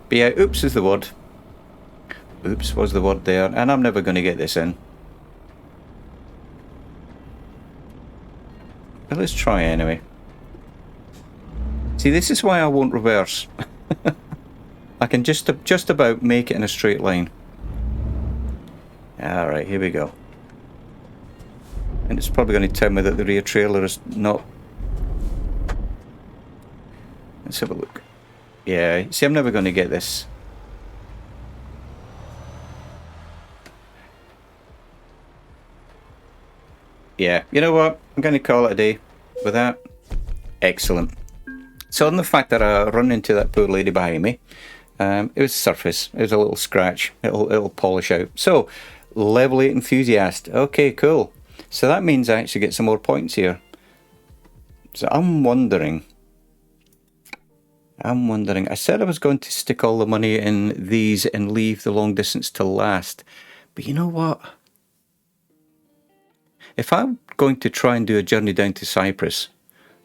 But yeah, oops is the word. Oops was the word there, and I'm never going to get this in. But let's try anyway. See, this is why I won't reverse. I can just about make it in a straight line. Alright, here we go. And it's probably going to tell me that the rear trailer is not... Let's have a look. Yeah, see, I'm never going to get this. Yeah, you know what? I'm going to call it a day with that. Excellent. So on the fact that I run into that poor lady behind me, it was surface. It was a little scratch. It'll polish out. So, level 8 enthusiast. Okay, cool. So that means I actually get some more points here. So I'm wondering. I said I was going to stick all the money in these and leave the long distance to last. But you know what? If I'm going to try and do a journey down to Cyprus,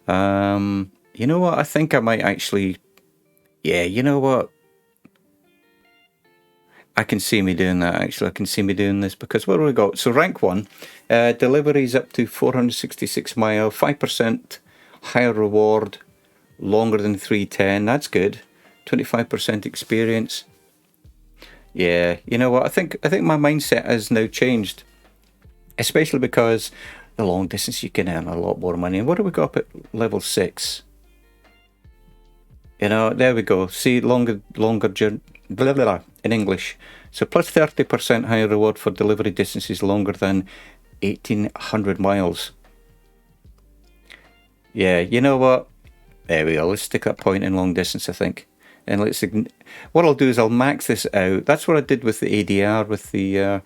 you know what? I think I might actually... Yeah, you know what? I can see me doing that, actually. I can see me doing this, because what do we got? So rank 1, deliveries up to 466 mile, 5% higher reward, longer than 310. That's good. 25% experience. Yeah, you know what? I think my mindset has now changed, especially because the long distance you can earn a lot more money. And what do we got up at level 6? You know, there we go. See, longer journey, blah, blah, blah, in English. So plus 30% higher reward for delivery distances longer than 1,800 miles. Yeah, you know what? There we go. Let's stick that point in long distance, I think. And what I'll do is I'll max this out. That's what I did with the ADR, with the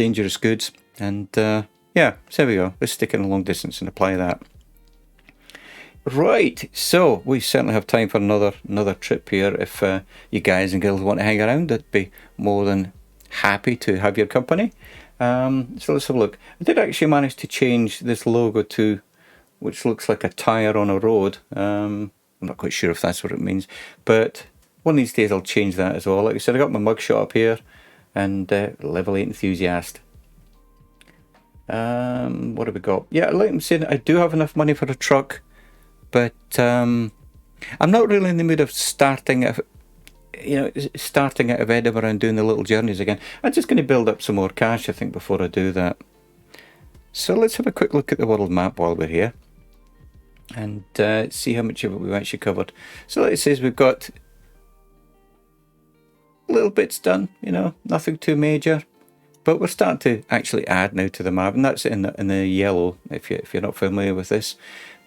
dangerous goods. And yeah, so there we go. Let's stick in a long distance and apply that. Right, so we certainly have time for another trip here. If you guys and girls want to hang around, I'd be more than happy to have your company. So let's have a look. I did actually manage to change this logo to, which looks like a tyre on a road. I'm not quite sure if that's what it means, but one of these days I'll change that as well. Like I said, I got my mugshot up here, and Level 8 Enthusiast. What have we got? Yeah, like I'm saying, I do have enough money for a truck, but I'm not really in the mood of starting out of Edinburgh and doing the little journeys again. I'm just going to build up some more cash, I think, before I do that. So let's have a quick look at the world map while we're here, and see how much of it we've actually covered. So like it says, we've got little bits done, nothing too major. But we're starting to actually add now to the map, and that's in the yellow if you're not familiar with this.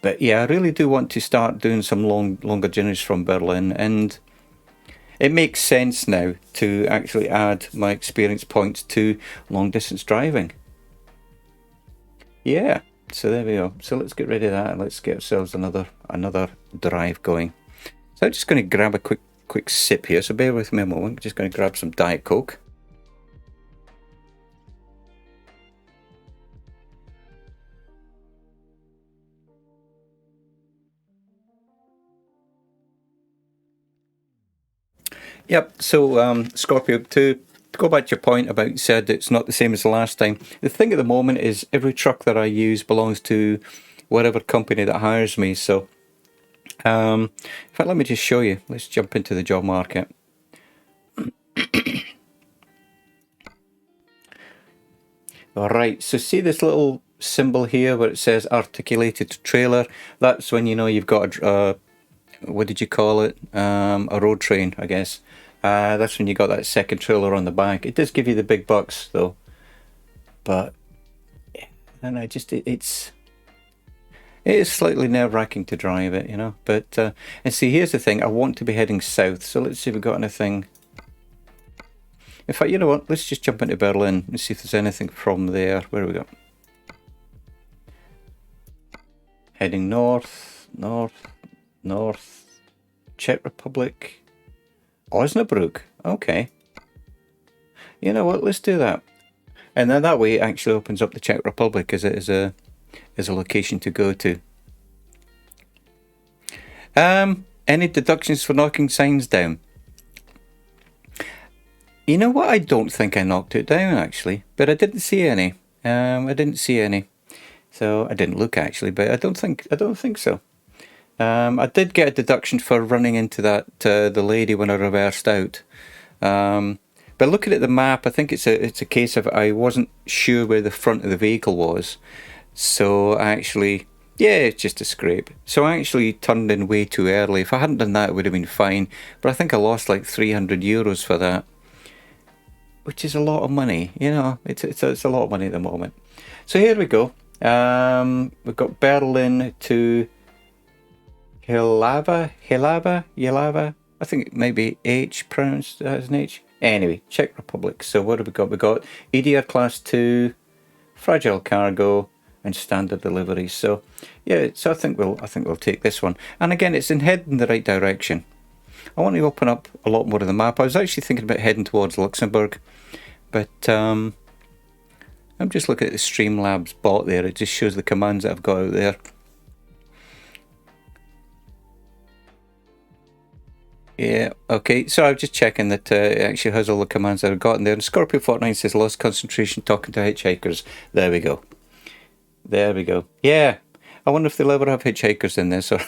But yeah, I really do want to start doing some longer journeys from Berlin, and it makes sense now to actually add my experience points to long distance driving. Yeah, so there we go. So let's get rid of that and let's get ourselves another drive going. So I'm just going to grab a quick sip here. So bear with me a moment. I'm just going to grab some Diet Coke. Yep, so Scorpio, to go back to your point about you said it's not the same as the last time. The thing at the moment is every truck that I use belongs to whatever company that hires me. So in fact, let me just show you. Let's jump into the job market. Alright, so see this little symbol here where it says articulated trailer? That's when you've got a what did you call it? A road train, I guess. That's when you got that second trailer on the back. It does give you the big bucks though, but and it is slightly nerve-wracking to drive it, But and see, here's the thing. I want to be heading south, so let's see if we've got anything. In fact, you know what? Let's just jump into Berlin and see if there's anything from there. Where do we go? Heading north. Czech Republic. Osnabrück. Okay. You know what? Let's do that. And then that way it actually opens up the Czech Republic as a location to go to. Any deductions for knocking signs down? You know what? I don't think I knocked it down actually, but I didn't see any. So I didn't look actually, but I don't think so. I did get a deduction for running into that the lady when I reversed out. But looking at the map, I think it's a case of I wasn't sure where the front of the vehicle was. So actually, yeah, it's just a scrape. So I actually turned in way too early. If I hadn't done that, it would have been fine. But I think I lost like €300 for that, which is a lot of money. It's a lot of money at the moment. So here we go. We've got Berlin to Jihlava. I think it may be H pronounced as an H. Anyway, Czech Republic. So what have we got? We got EDR Class 2, fragile cargo, and standard delivery. So yeah, so I think we'll take this one. And again, it's heading in the right direction. I want to open up a lot more of the map. I was actually thinking about heading towards Luxembourg, but I'm just looking at the Streamlabs bot there. It just shows the commands that I've got out there. Yeah, okay, so I'm just checking that it actually has all the commands that I've got in there. And Scorpio 49 says lost concentration talking to hitchhikers. There we go. Yeah, I wonder if they'll ever have hitchhikers in this, or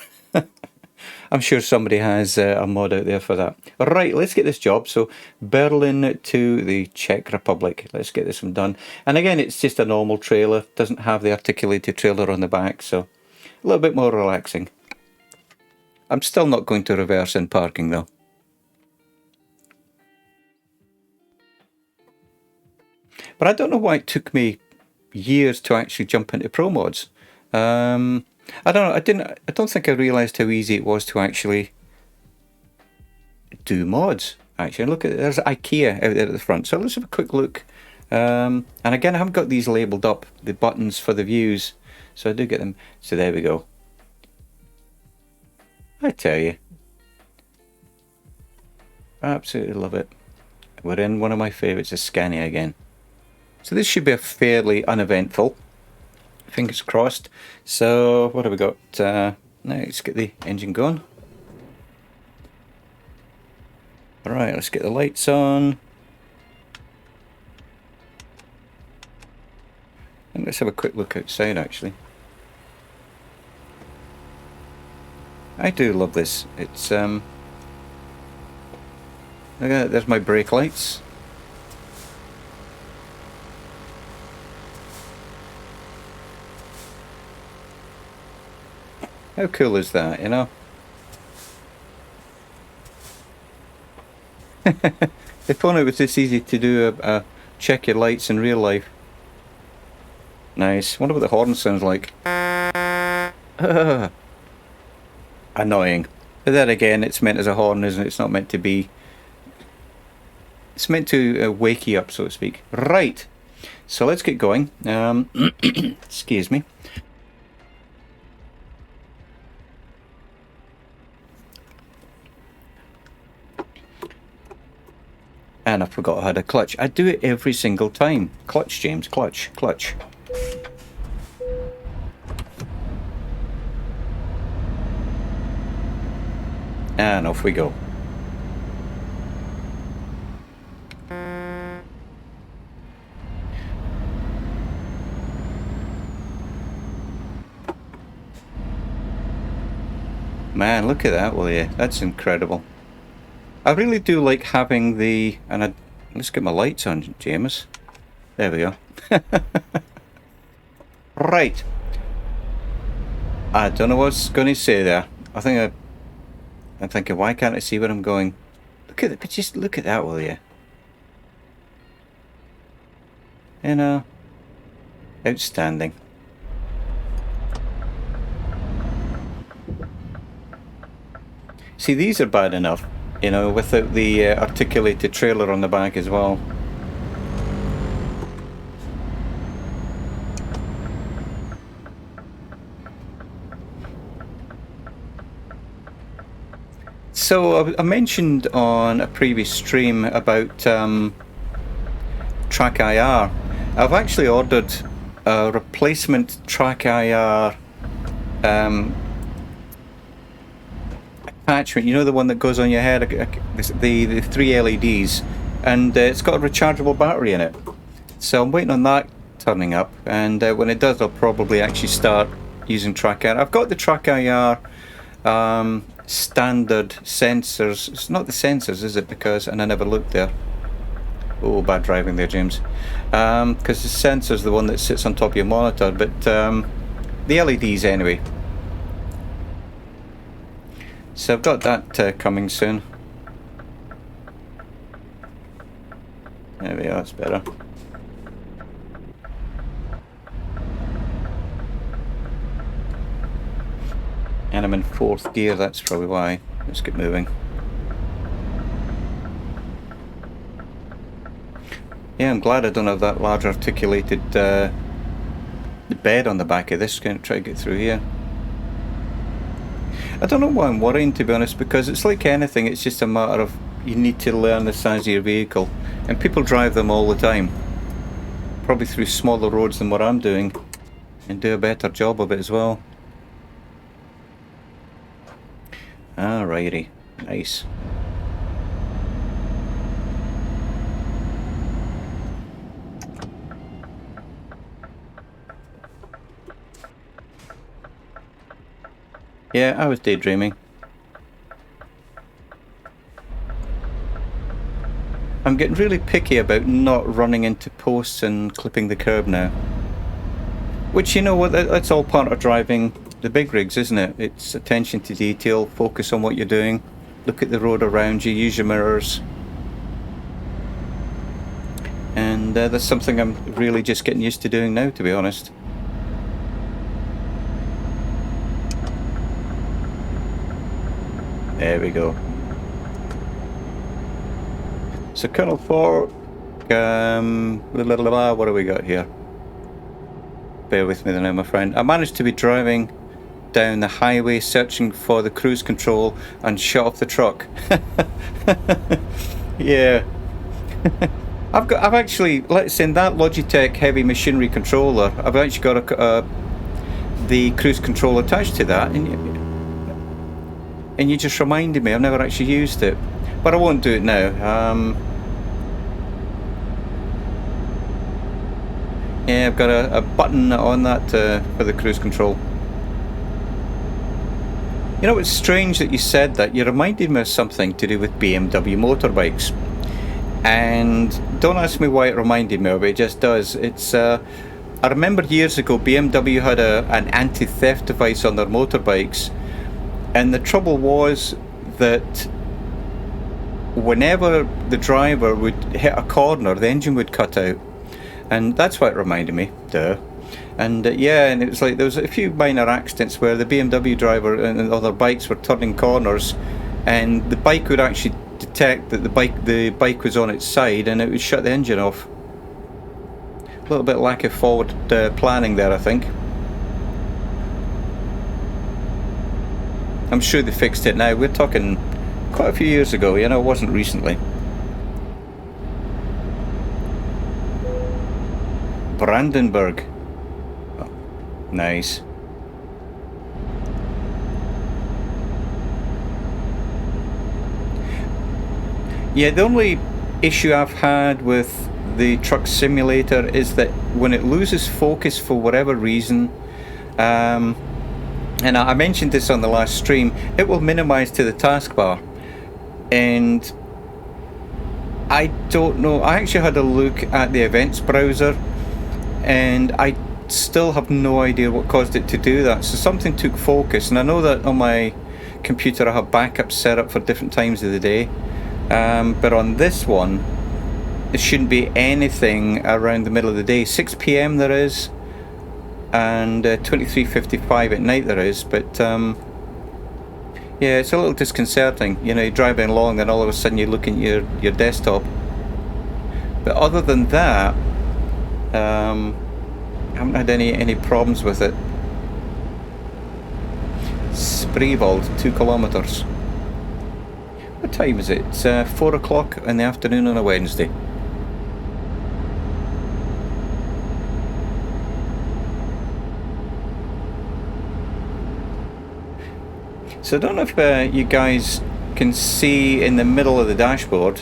I'm sure somebody has a mod out there for that. Right, let's get this job. So Berlin to the Czech Republic. Let's get this one done. And again, it's just a normal trailer. Doesn't have the articulated trailer on the back, so a little bit more relaxing. I'm still not going to reverse in parking though. But I don't know why it took me years to actually jump into Pro Mods. I don't know. I don't think I realised how easy it was to actually do mods. Actually, look at there's IKEA out there at the front. So let's have a quick look And again, I haven't got these labelled up, the buttons for the views, so I do get them. So there we go. I tell you, I absolutely love it. We're in one of my favourites, is Scania again. So this should be a fairly uneventful. Fingers crossed. So what have we got? Now let's get the engine going. Alright, let's get the lights on. And let's have a quick look outside actually. I do love this. It's look at that, there's my brake lights. How cool is that, you know? If only it was this easy to do a check your lights in real life. Nice. Wonder what the horn sounds like. Annoying. But then again, it's meant as a horn, isn't it? It's not meant to be... It's meant to wake you up, so to speak. Right. So let's get going. Excuse me. And I forgot I had a clutch. I do it every single time. Clutch, James. Clutch. Clutch. And off we go. Man, look at that, will you? That's incredible. I really do like having the... And let's get my lights on, James. There we go. Right. I don't know what I was going to say there. I'm thinking, why can't I see where I'm going? Look at it, but just look at that, will you? You know, outstanding. See, these are bad enough, you know, without the articulated trailer on the back as well. So I mentioned on a previous stream about Track IR. I've actually ordered a replacement Track IR attachment. You know, the one that goes on your head, the 3 LEDs, and it's got a rechargeable battery in it. So I'm waiting on that turning up, and when it does, I'll probably actually start using Track IR. I've got the Track IR standard sensors. It's not the sensors, is it? Because, and I never looked there. Oh, bad driving there, James. Because the sensor's the one that sits on top of your monitor, but the LEDs anyway. So I've got that coming soon. There we are, that's better. And I'm in 4th gear, that's probably why. Let's get moving. Yeah, I'm glad I don't have that large articulated bed on the back of this. Going to try to get through here. I don't know why I'm worrying, to be honest, because it's like anything, it's just a matter of you need to learn the size of your vehicle. And people drive them all the time. Probably through smaller roads than what I'm doing. And do a better job of it as well. Alrighty, nice. Yeah, I was daydreaming. I'm getting really picky about not running into posts and clipping the curb now. Which, you know what, that's all part of driving the big rigs, isn't it? It's attention to detail, focus on what you're doing, look at the road around you, use your mirrors. And that's something I'm really just getting used to doing now, to be honest. There we go. So Colonel 4 What do we got here? Bear with me there now, my friend. I managed to be driving down the highway searching for the cruise control and shut off the truck. Yeah. I've actually, let's say, in that Logitech heavy machinery controller, I've actually got the cruise control attached to that, and you just reminded me. I've never actually used it, but I won't do it now. Yeah, I've got a button on that for the cruise control. You know, it's strange that you said that. You reminded me of something to do with BMW motorbikes. And don't ask me why it reminded me of it, it just does. It's I remember years ago BMW had an anti-theft device on their motorbikes, and the trouble was that whenever the driver would hit a corner, the engine would cut out. And that's what it reminded me, duh. And yeah, and it was like there was a few minor accidents where the BMW driver and other bikes were turning corners, and the bike would actually detect that the bike was on its side, and it would shut the engine off. A little bit lack of forward planning there, I think. I'm sure they fixed it now. We're talking quite a few years ago, you know, it wasn't recently. Brandenburg. Oh, nice. Yeah, the only issue I've had with the Truck Simulator is that when it loses focus for whatever reason, and I mentioned this on the last stream, it will minimize to the taskbar. And I don't know, I actually had a look at the events browser, and I still have no idea what caused it to do that. So something took focus, and I know that on my computer I have backups set up for different times of the day, but on this one it shouldn't be anything around the middle of the day. 6 p.m. there is, and 23:55 at night there is, but yeah, it's a little disconcerting. You know, you're driving along and all of a sudden you look at your desktop. But other than that, I haven't had any problems with it. Spreewald, 2 kilometers. What time is it? It's 4 o'clock in the afternoon on a Wednesday. So I don't know if you guys can see in the middle of the dashboard,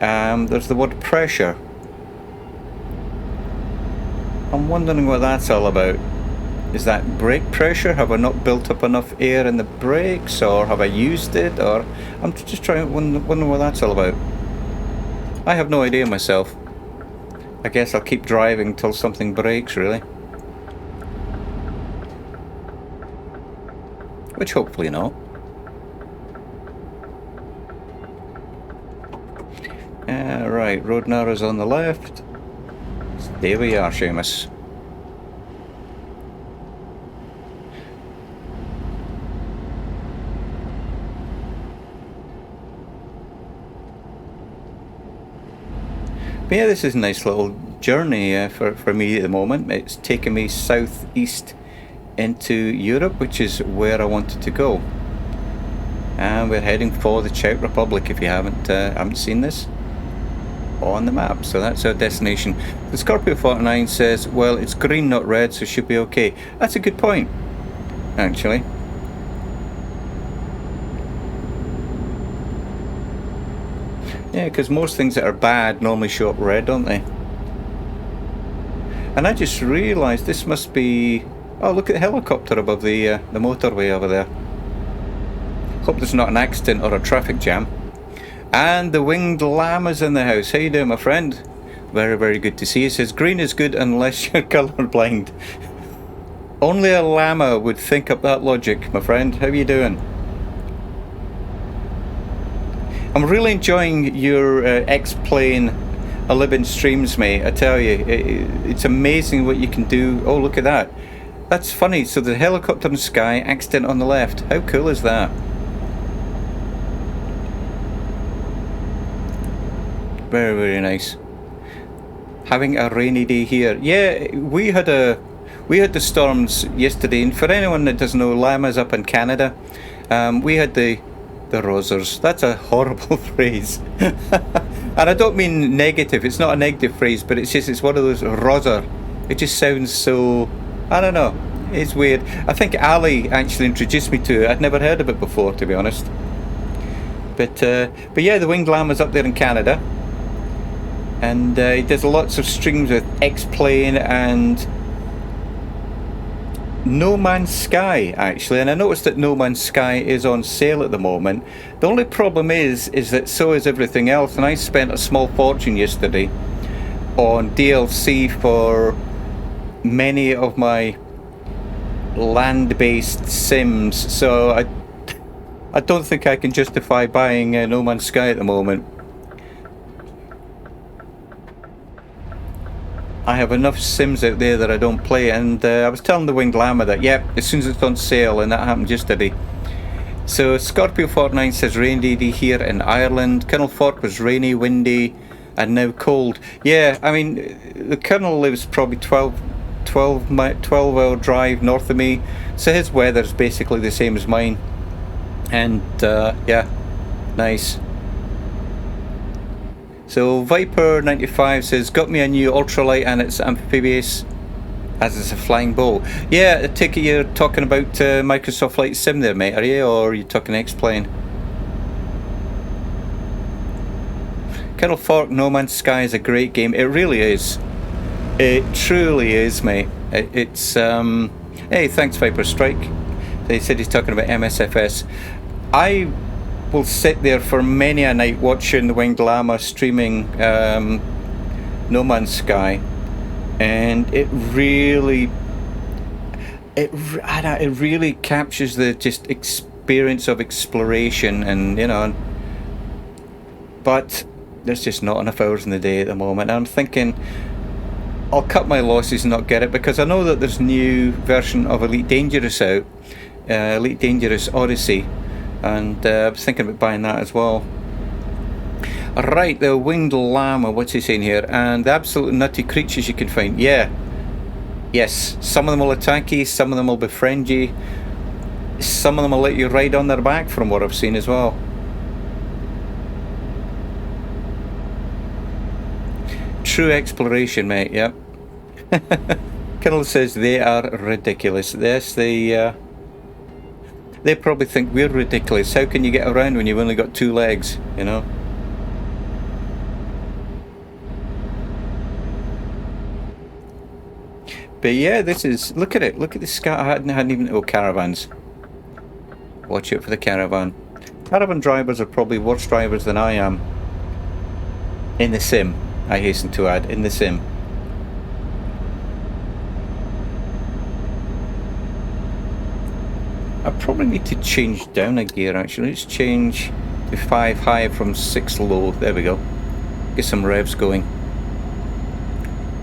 there's the word pressure. I'm wondering what that's all about. Is that brake pressure? Have I not built up enough air in the brakes, or have I used it? Or I'm just trying to wonder what that's all about. I have no idea myself. I guess I'll keep driving till something breaks, really. Which hopefully not. Right, road narrows on the left. There we are, Seamus. But yeah, this is a nice little journey for me at the moment. It's taken me southeast into Europe, which is where I wanted to go. And we're heading for the Czech Republic, if you haven't seen this on the map. So that's our destination. The Scorpio 49 says, well, it's green not red, so should be okay. That's a good point, actually. Yeah, because most things that are bad normally show up red, don't they? And I just realised this must be... Oh, look at the helicopter above the motorway over there. Hope there's not an accident or a traffic jam. And the winged llama's in the house. How you doing, my friend? Very, very good to see you. It says green is good unless you're colourblind. Only a llama would think up that logic, my friend. How you doing? I'm really enjoying your X-Plane A-Libin streams, mate. I tell you, it's amazing what you can do. Oh, look at that. That's funny. So the helicopter in the sky, accident on the left. How cool is that? Very, very nice. having a rainy day here. Yeah, we had the storms yesterday, and for anyone that doesn't know, Lama's up in Canada. We had the rozzers. That's a horrible phrase. And I don't mean negative. It's not a negative phrase, but it's one of those rozzer. It just sounds so, I don't know. It's weird. I think Ali actually introduced me to it. I'd never heard of it before, to be honest. But yeah, the winged llama's up there in Canada, and he does lots of streams with X-Plane and No Man's Sky, actually. And I noticed that No Man's Sky is on sale at the moment. The only problem is that so is everything else, and I spent a small fortune yesterday on DLC for many of my land-based sims, so I don't think I can justify buying No Man's Sky at the moment. I have enough sims out there that I don't play, and I was telling the Winged Llama that, yep, as soon as it's on sale, and that happened yesterday. So Scorpio49 says rainy day here in Ireland. Colonel Fort was rainy, windy, and now cold. Yeah, I mean, the Colonel lives probably 12-hour drive north of me, so his weather's basically the same as mine. And yeah, nice. So Viper95 says, got me a new ultralight and it's amphibious as it's a flying boat. Yeah, I take it you're talking about Microsoft Flight Sim there, mate, are you? Or are you talking X-Plane? Colonel Fork No Man's Sky is a great game. It really is. It truly is, mate. It's hey, thanks Viper Strike. They said he's talking about MSFS. I will sit there for many a night watching the Winged Llama streaming No Man's Sky, and it really captures the just experience of exploration, and you know, but there's just not enough hours in the day at the moment. I'm thinking I'll cut my losses and not get it, because I know that there's a new version of Elite Dangerous out, Elite Dangerous Odyssey, and I was thinking about buying that as well. Right, the Winged Llama, what's he saying here? And the absolute nutty creatures you can find. Yeah, yes, some of them will attack you, some of them will befriend you, some of them will let you ride on their back, from what I've seen as well. True exploration, mate, yep. Colonel says they are ridiculous. Yes, they probably think we're ridiculous. How can you get around when you've only got two legs, you know? But yeah, this is, look at it, look at the sky. I hadn't even, oh, caravans. Watch out for the caravan. Caravan drivers are probably worse drivers than I am. In the sim, I hasten to add, in the sim. I probably need to change down a gear actually. Let's change to 5 high from 6 low. There we go. Get some revs going.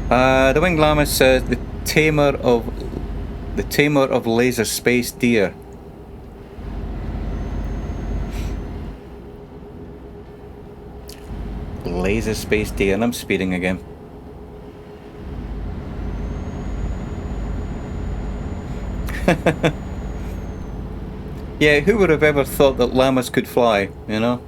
The Winged Llama says the tamer of laser space deer. Laser space deer, and I'm speeding again. Yeah, who would have ever thought that llamas could fly, you know?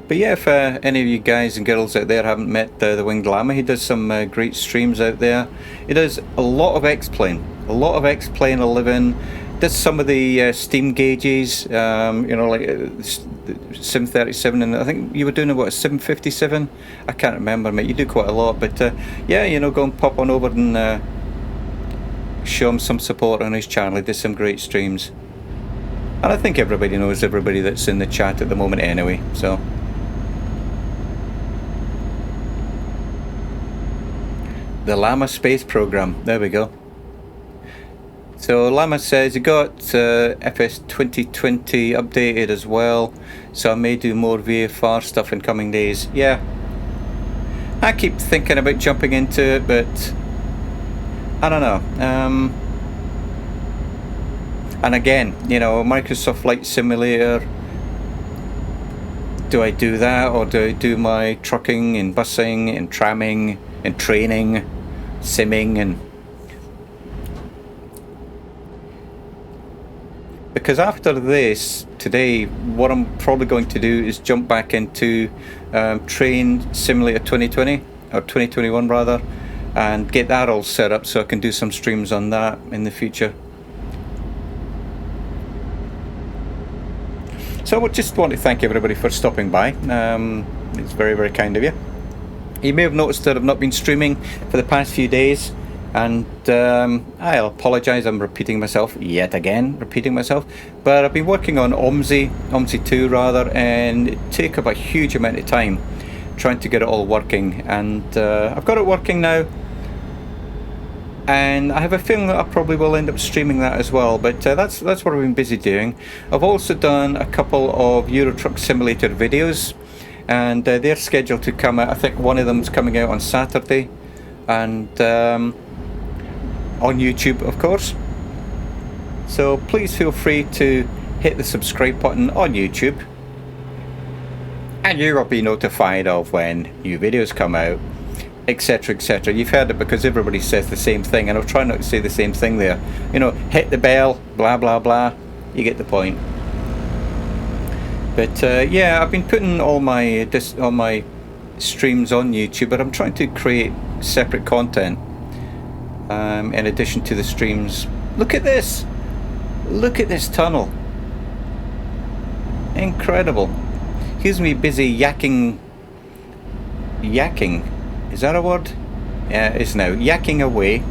But yeah, if any of you guys and girls out there haven't met the Winged Llama, he does some great streams out there. He does a lot of X-Plane, 11. Does some of the steam gauges, you know, like Sim 37, and I think you were doing what, a Sim 57? I can't remember, mate. You do quite a lot, but yeah, you know, go and pop on over and show him some support on his channel. He does some great streams, and I think everybody knows everybody that's in the chat at the moment anyway. So. The Llama Space Program. There we go. So Llama says he got FS 2020 updated as well, so I may do more VFR stuff in coming days. Yeah, I keep thinking about jumping into it, but I don't know. And again, you know, Microsoft Flight Simulator, do I do that, or do I do my trucking and busing and tramming and training, simming, and because after this today, what I'm probably going to do is jump back into Train Simulator 2020 or 2021 rather, and get that all set up so I can do some streams on that in the future. So I just want to thank everybody for stopping by. It's very, very kind of you. You may have noticed that I've not been streaming for the past few days, and I'll apologise, I'm repeating myself yet again, but I've been working on OMSI 2 rather, and it took up a huge amount of time trying to get it all working, and I've got it working now, and I have a feeling that I probably will end up streaming that as well, but that's what I've been busy doing. I've also done a couple of Euro Truck Simulator videos, and they're scheduled to come out. I think one of them's coming out on Saturday, and on YouTube, of course. So please feel free to hit the subscribe button on YouTube, and you will be notified of when new videos come out, etc, etc. You've heard it because everybody says the same thing, and I'll try not to say the same thing there. You know, hit the bell, blah blah blah, you get the point. But yeah, I've been putting all my streams on YouTube, but I'm trying to create separate content in addition to the streams. Look at this tunnel, incredible. Here's me busy yakking, is that a word? Yeah, it is now. Yakking away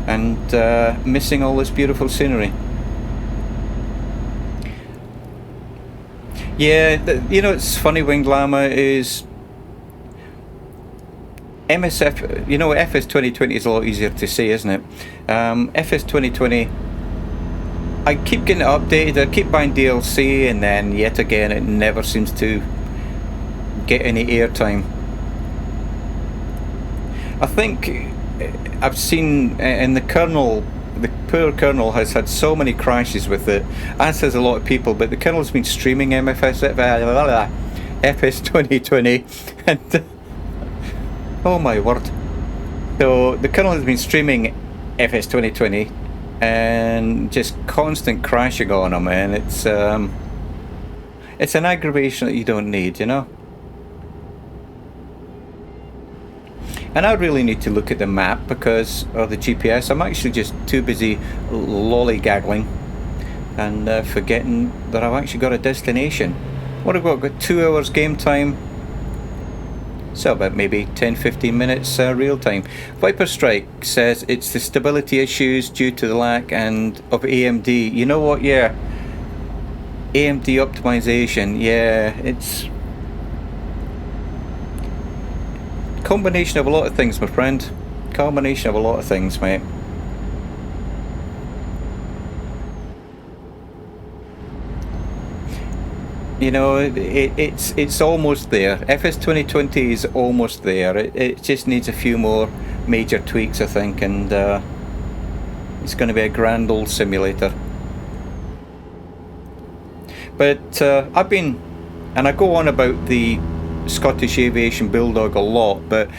and missing all this beautiful scenery. Yeah, you know, it's funny, Winged Llama, is MSF, you know, FS 2020 is a lot easier to say, isn't it? FS 2020, I keep getting it updated, I keep buying DLC, and then yet again it never seems to get any airtime. I think I've seen in the kernel, the poor kernel has had so many crashes with it, as has a lot of people, but the kernel's been streaming FS 2020 and oh my word. So the kernel has been streaming FS 2020 and just constant crashing on them, and it's an aggravation that you don't need, you know. And I really need to look at the map because of the GPS. I'm actually just too busy lollygaggling and forgetting that I've actually got a destination. What have I got? 2 hours game time. So about maybe 10-15 minutes real time. Viper Strike says it's the stability issues due to the lack of AMD. You know what? Yeah, AMD optimization. Yeah, it's combination of a lot of things, my friend. Combination of a lot of things, mate. You know, it's almost there. FS 2020 is almost there. It just needs a few more major tweaks, I think, and it's going to be a grand old simulator. But I've been, and I go on about the Scottish Aviation Bulldog a lot, but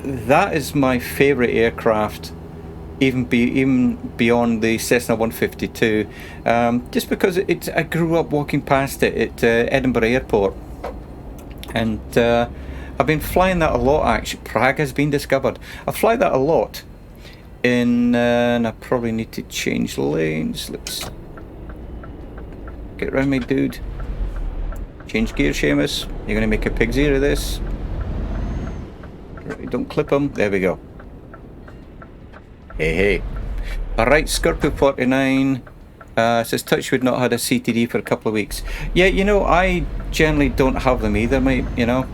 that is my favourite aircraft, even beyond the Cessna 152, just because I grew up walking past it at Edinburgh Airport, and I've been flying that a lot. Actually, Prague has been discovered. I fly that a lot, and I probably need to change lanes. Let's get around me, dude. Change gear, Seamus. You're going to make a pig's ear of this. Don't clip him. There we go. Hey. Alright, Scorpio 49 says Touchwood not had a CTD for a couple of weeks. Yeah, you know, I generally don't have them either, mate, you know.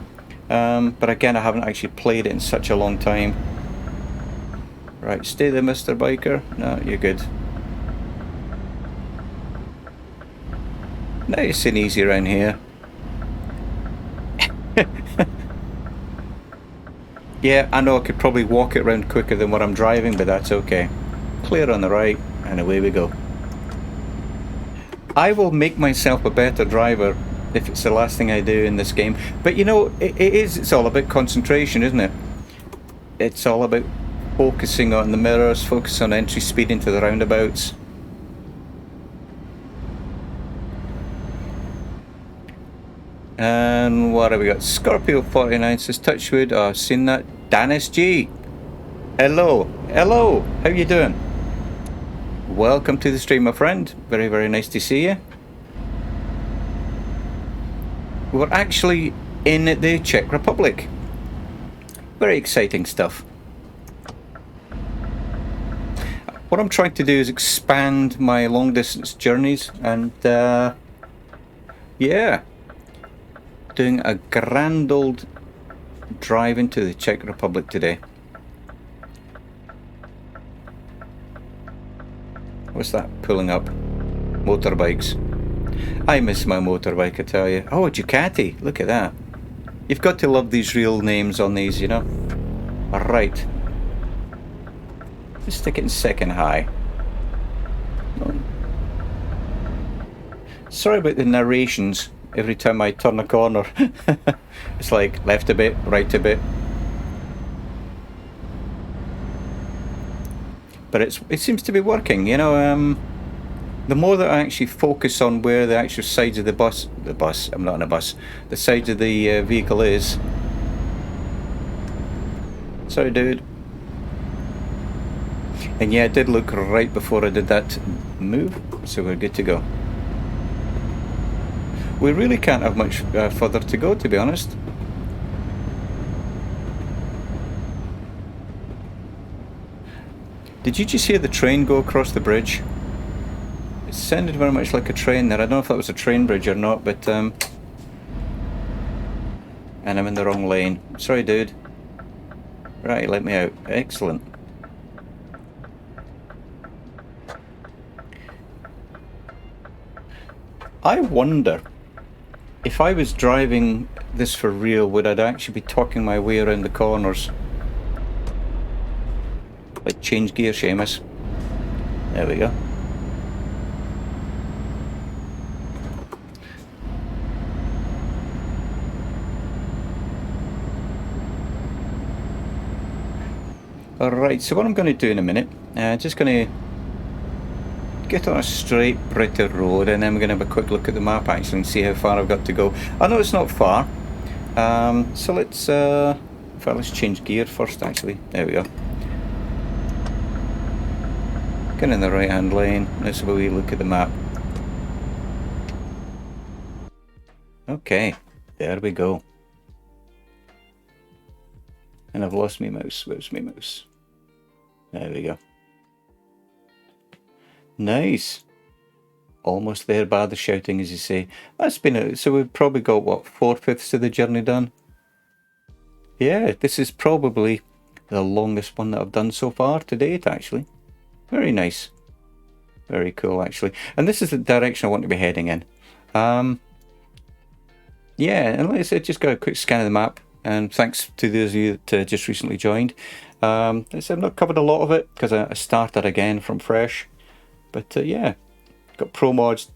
But again, I haven't actually played it in such a long time. Right, stay there, Mr. Biker. No, you're good. Nice and easy around here. Yeah, I know I could probably walk it around quicker than what I'm driving, but that's okay. Clear on the right, and away we go. I will make myself a better driver if it's the last thing I do in this game. But you know, it's all about concentration, isn't it? It's all about focusing on the mirrors, focus on entry speed into the roundabouts. And what have we got? Scorpio 49 says, Touchwood. Oh, I've seen that. Danis G. Hello. Hello. How you doing? Welcome to the stream, my friend. Very, very nice to see you. We're actually in the Czech Republic. Very exciting stuff. What I'm trying to do is expand my long distance journeys, and yeah, doing a grand old drive into the Czech Republic today. What's that pulling up? Motorbikes. I miss my motorbike, I tell you. Oh, a Ducati. Look at that. You've got to love these real names on these, you know. Right. Let's stick it in second high. Sorry about the narrations every time I turn a corner. It's like left a bit, right a bit. But it seems to be working, you know. The more that I actually focus on where the actual sides of I'm not in a bus, the sides of the vehicle is. Sorry, dude. And yeah, it did look right before I did that move, so we're good to go. We really can't have much further to go, to be honest. Did you just hear the train go across the bridge? It sounded very much like a train there. I don't know if that was a train bridge or not, but and I'm in the wrong lane. Sorry, dude. Right, let me out. Excellent. I wonder if I was driving this for real, would I actually be talking my way around the corners? Like change gear, Seamus. There we go. Alright, so what I'm going to do in a minute, just going to get on a straight Britta road, and then we're going to have a quick look at the map actually and see how far I've got to go. I know it's not far, so let's change gear first actually. There we go. Get in the right hand lane, let's have a wee look at the map. Okay, there we go. And I've lost my mouse. Where's my mouse? There we go. Nice. Almost there by the shouting, as you say. That's been so we've probably got what, 4/5 of the journey done. Yeah, this is probably the longest one that I've done so far to date, actually. Very nice. Very cool, actually. And this is the direction I want to be heading in. Yeah, and like I said, just got a quick scan of the map. And thanks to those of you that just recently joined. I've not covered a lot of it because I started again from fresh. But yeah, got pro mods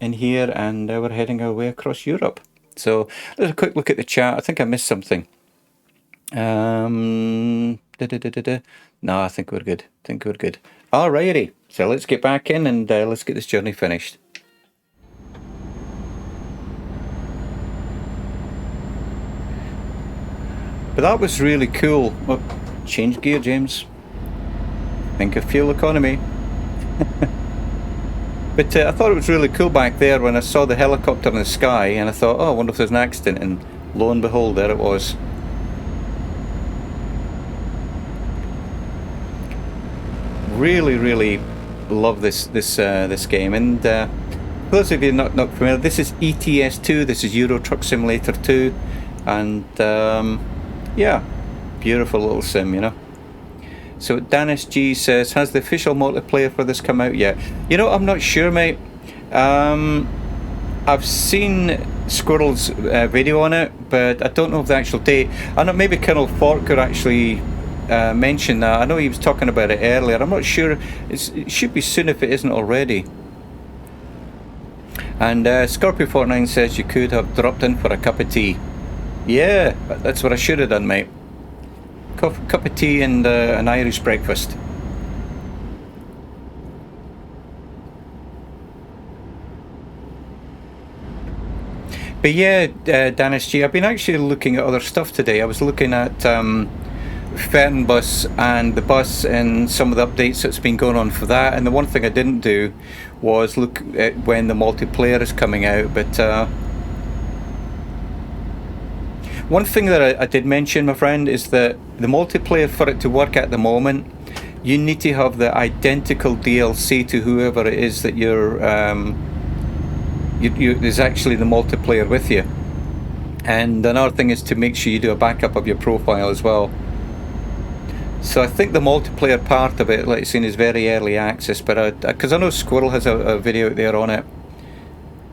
in here, and we're heading our way across Europe. So let's have a quick look at the chat. I think I missed something. No, I think we're good. Alrighty, so let's get back in and let's get this journey finished. But that was really cool. Oh, change gear, James. Think of fuel economy. But I thought it was really cool back there when I saw the helicopter in the sky, and I thought, oh, I wonder if there's an accident, and lo and behold, there it was. Really, really love this game, and for those of you not familiar, this is ETS2. This is Euro Truck Simulator 2, and yeah, beautiful little sim, you know. So Danis G says, has the official multiplayer for this come out yet? You know, I'm not sure, mate. I've seen Squirrel's video on it, but I don't know of the actual date. I know maybe Colonel Forker actually mentioned that. I know he was talking about it earlier. I'm not sure. It should be soon if it isn't already. And Scorpio49 says you could have dropped in for a cup of tea. Yeah, that's what I should have done, mate. Cup of tea and an Irish breakfast. But yeah, Dennis G, I've been actually looking at other stuff today. I was looking at Fernbus and the bus and some of the updates that's been going on for that. And the one thing I didn't do was look at when the multiplayer is coming out. But one thing that I did mention, my friend, is that the multiplayer, for it to work at the moment, you need to have the identical DLC to whoever it is that you're... there's actually the multiplayer with you. And another thing is to make sure you do a backup of your profile as well. So I think the multiplayer part of it, like seen, is very early access, but because I know Squirrel has a video out there on it.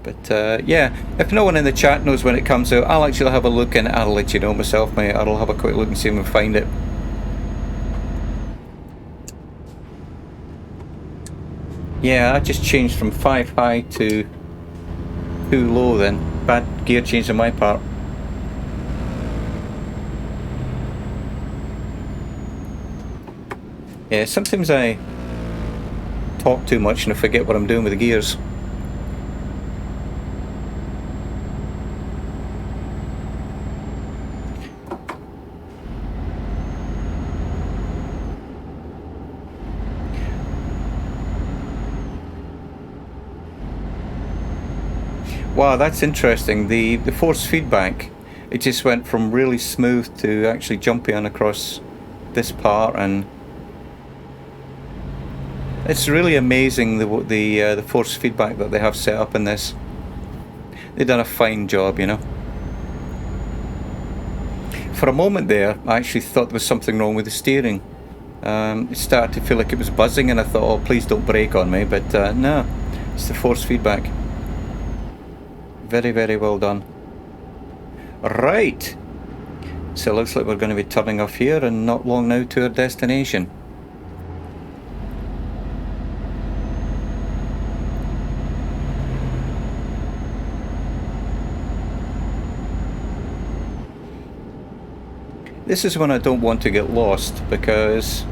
But yeah, if no one in the chat knows when it comes out, I'll actually have a look and I'll let you know myself, mate. I'll have a quick look and see if I can find it. Yeah, I just changed from 5 high to 2 low then. Bad gear change on my part. Yeah, sometimes I talk too much and I forget what I'm doing with the gears. Wow, that's interesting. The force feedback, it just went from really smooth to actually jumpy on across this part, and it's really amazing the force feedback that they have set up in this. They've done a fine job, you know. For a moment there, I actually thought there was something wrong with the steering. It started to feel like it was buzzing, and I thought, oh, please don't brake on me, but no, it's the force feedback. Very, very well done. Right, so it looks like we're going to be turning off here and not long now to our destination. This is when I don't want to get lost, because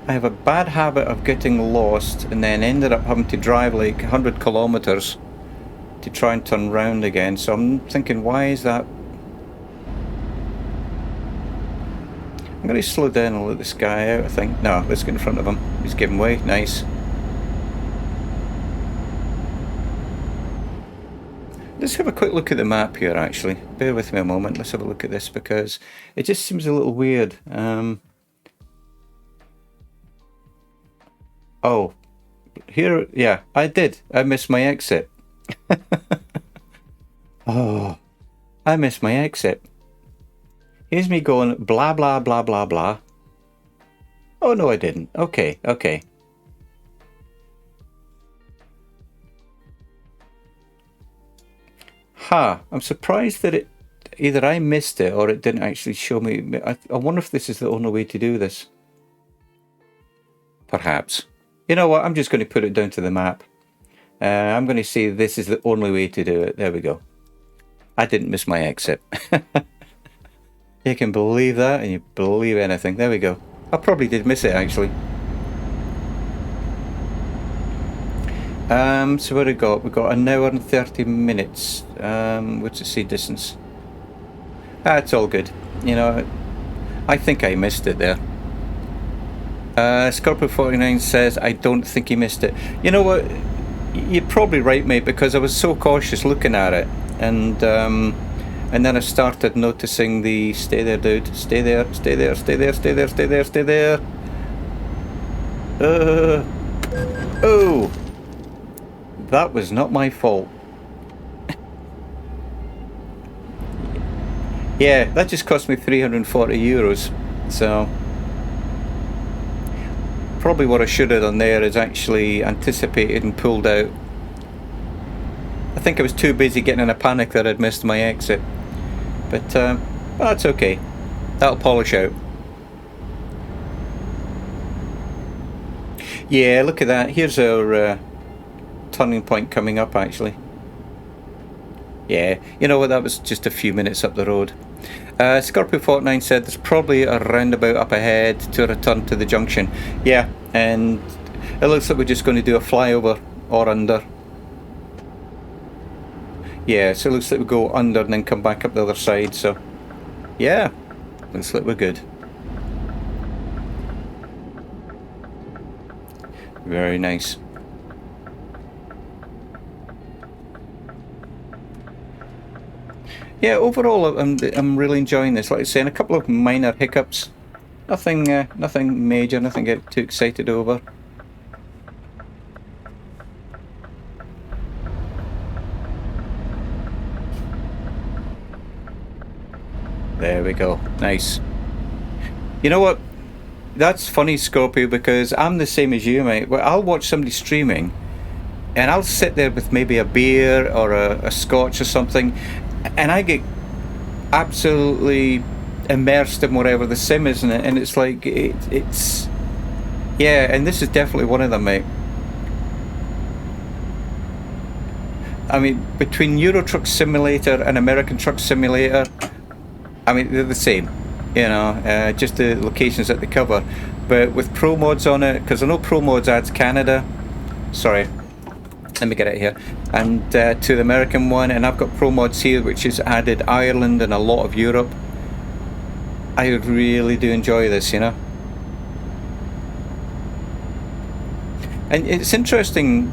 I have a bad habit of getting lost and then ended up having to drive like 100 kilometers to try and turn round again. So I'm thinking, why is that? I'm going to slow down and let this guy out, I think. No, let's get in front of him. He's giving way. Nice. Let's have a quick look at the map here, actually. Bear with me a moment. Let's have a look at this, because it just seems a little weird. Oh, here, yeah, I did. I missed my exit. Oh, I missed my exit. Here's me going blah blah blah blah blah. Oh no, I didn't. Okay, okay. Ha, I'm surprised that it either I missed it or it didn't actually show me. I wonder if this is the only way to do this. Perhaps. You know what, I'm just going to put it down to the map. I'm going to say this is the only way to do it. There we go. I didn't miss my exit. You can believe that, and you believe anything. There we go. I probably did miss it, actually. So what have we got? We've got an hour and 30 minutes. What's the sea distance? Ah, it's all good. You know, I think I missed it there. Scorpio49 says, I don't think he missed it. You know what? You're probably right, mate, because I was so cautious looking at it, and then I started noticing the stay there, dude, stay there, stay there, stay there, stay there, stay there, stay there. Oh, that was not my fault. Yeah, that just cost me 340 euros. So probably what I should have done there is actually anticipated and pulled out. I think I was too busy getting in a panic that I'd missed my exit. But that's okay. That'll polish out. Yeah, look at that. Here's our turning point coming up, actually. Yeah, you know what, that was just a few minutes up the road. Scorpio 49 said there's probably a roundabout up ahead to return to the junction. Yeah, and it looks like we're just going to do a flyover or under. Yeah, so it looks like we go under and then come back up the other side, so yeah, looks like we're good. Very nice. Yeah, overall, I'm really enjoying this. Like I say, a couple of minor hiccups, nothing major, nothing to get too excited over. There we go. Nice. You know what? That's funny, Scorpio, because I'm the same as you, mate. Well, I'll watch somebody streaming, and I'll sit there with maybe a beer or a scotch or something, and I get absolutely immersed in whatever the sim is in it, and it's like it's yeah, and this is definitely one of them, mate. I mean, between Euro Truck Simulator and American Truck Simulator, I mean, they're the same, you know, just the locations that they cover. But with Pro Mods on it, because I know Pro Mods adds Canada, sorry, let me get it here, and to the American one, and I've got Pro Mods here, which has added Ireland and a lot of Europe. I really do enjoy this, you know. And it's interesting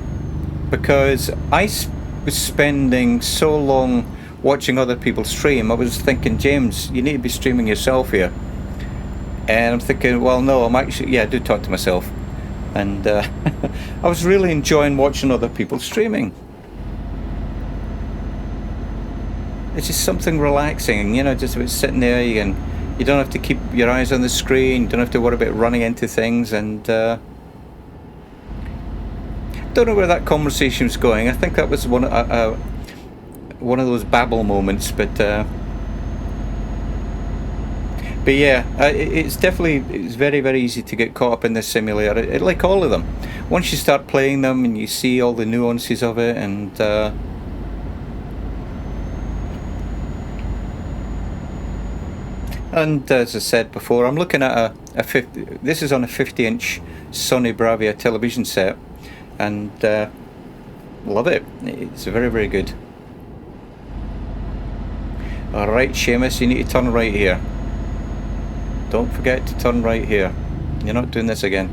because I was spending so long watching other people stream. I was thinking, James, you need to be streaming yourself here. And I'm thinking, well, no, I'm actually, yeah, I do talk to myself. And I was really enjoying watching other people streaming. It's just something relaxing, you know, just about sitting there. You don't have to keep your eyes on the screen. You don't have to worry about running into things. And don't know where that conversation was going. I think that was one of those babble moments, but yeah, it's very, very easy to get caught up in this simulator, like all of them. Once you start playing them and you see all the nuances of it, and as I said before, I'm looking at this is on a 50-inch Sony Bravia television set, and love it. It's very, very good. Alright, Seamus, you need to turn right here. Don't forget to turn right here. You're not doing this again.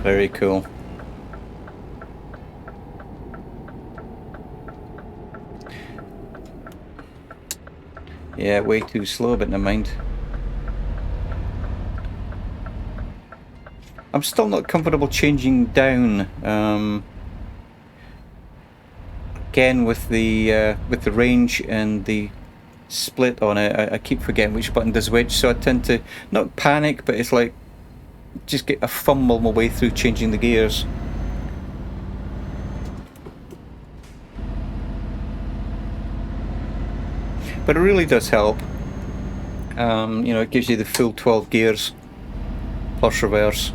Very cool. Yeah, way too slow, but never mind. I'm still not comfortable changing down. Again, with the range and the split on it, I keep forgetting which button does which, so I tend to not panic, but it's like just get a fumble my way through changing the gears. But it really does help. You know, it gives you the full 12 gears plus reverse.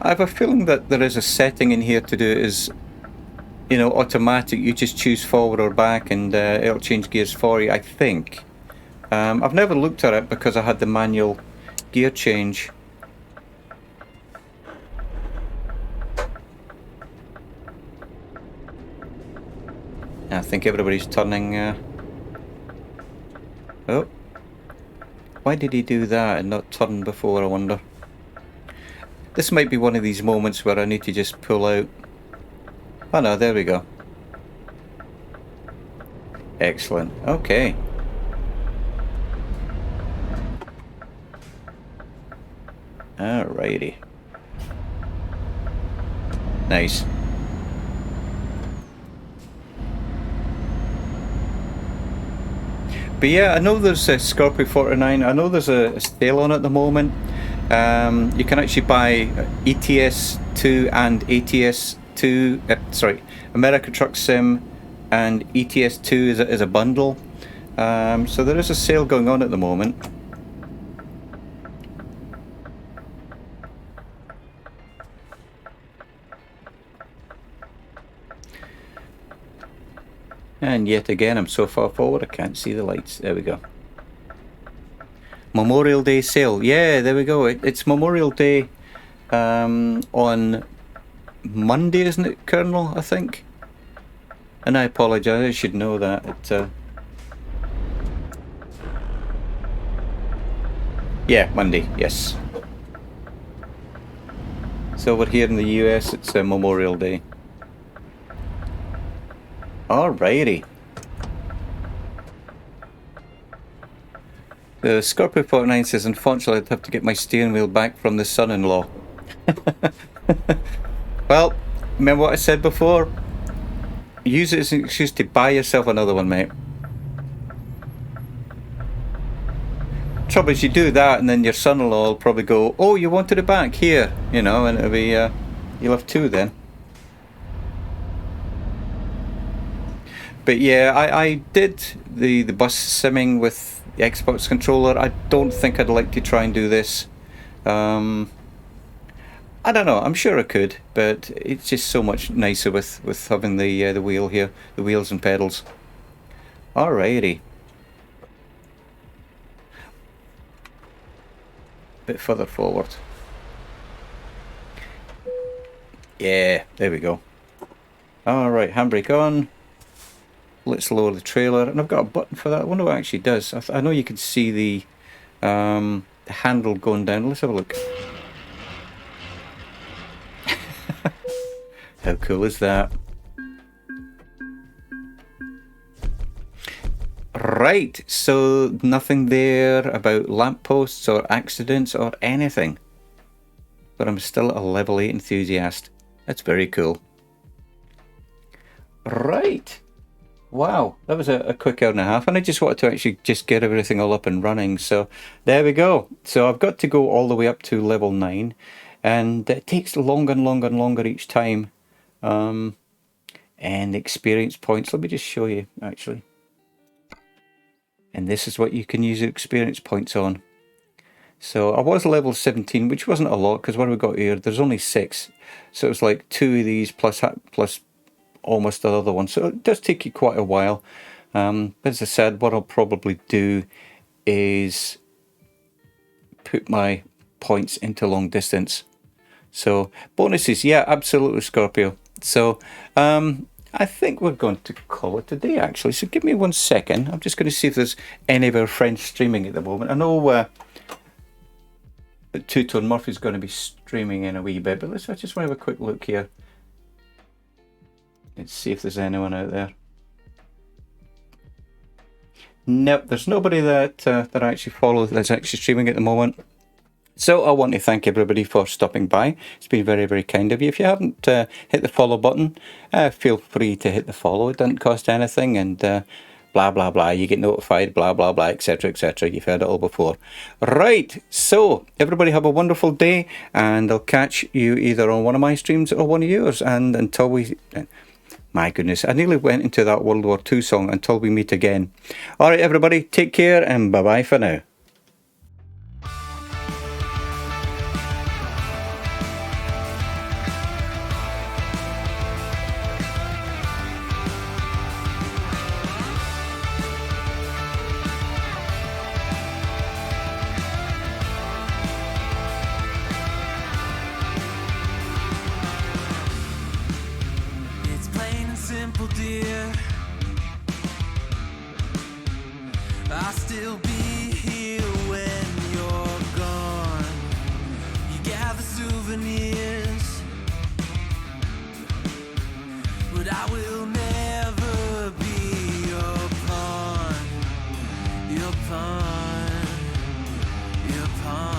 I have a feeling that there is a setting in here to do it as, you know, automatic. You just choose forward or back, and it'll change gears for you, I think. I've never looked at it because I had the manual gear change. I think everybody's turning. Oh, why did he do that and not turn before, I wonder? This might be one of these moments where I need to just pull out. Oh no, there we go. Excellent. Okay. Alrighty. Nice. But yeah, I know there's a Scorpio 49. I know there's a sale on at the moment. You can actually buy ETS 2 and ATS 2, America Truck Sim and ETS 2 is a bundle. So there is a sale going on at the moment. And yet again, I'm so far forward I can't see the lights. There we go. Memorial Day sale. Yeah, there we go. It's Memorial Day on Monday, isn't it, Colonel? I think. And I apologise, I should know that. Yeah, Monday, yes. So over here in the US, it's Memorial Day. Alrighty. The Scorpio 49 says, unfortunately, I'd have to get my steering wheel back from the son-in-law. Well, remember what I said before? Use it as an excuse to buy yourself another one, mate. Trouble is, you do that, and then your son-in-law will probably go, "Oh, you wanted it back here," you know, and it'll be you'll have two then. But yeah, I did the bus simming with the Xbox controller. I don't think I'd like to try and do this. I don't know. I'm sure I could, but it's just so much nicer with having the wheel here, the wheels and pedals. Alrighty. Bit further forward. Yeah, there we go. Alright, handbrake on. Let's lower the trailer, and I've got a button for that. I wonder what it actually does. I know you can see the handle going down. Let's have a look. How cool is that? Right, so nothing there about lampposts or accidents or anything. But I'm still a level 8 enthusiast. That's very cool. Right. Wow, that was a quick hour and a half, and I just wanted to actually just get everything all up and running. So there we go. So I've got to go all the way up to level 9, and it takes longer and longer and longer each time. And experience points, let me just show you actually. And this is what you can use experience points on. So I was level 17, which wasn't a lot, because what we got here, there's only 6. So it was like 2 of these plus almost the other one. So it does take you quite a while. But as I said, what I'll probably do is put my points into long distance. So bonuses, yeah, absolutely, Scorpio. So I think we're going to call it a day, actually. So give me 1 second. I'm just going to see if there's any of our friends streaming at the moment. I know Two Tone Murphy's going to be streaming in a wee bit, but I just want to have a quick look here. Let's see if there's anyone out there. Nope, there's nobody that I actually follow that's actually streaming at the moment. So I want to thank everybody for stopping by. It's been very, very kind of you. If you haven't hit the follow button, feel free to hit the follow. It doesn't cost anything, and blah, blah, blah. You get notified, blah, blah, blah, etc., etc. You've heard it all before. Right, so everybody have a wonderful day, and I'll catch you either on one of my streams or one of yours. And until we... My goodness, I nearly went into that World War II song. Until we meet again. All right, everybody, take care, and bye-bye for now. Dear, I'll still be here when you're gone. You gather souvenirs, but I will never be your pawn, your pawn, your pawn.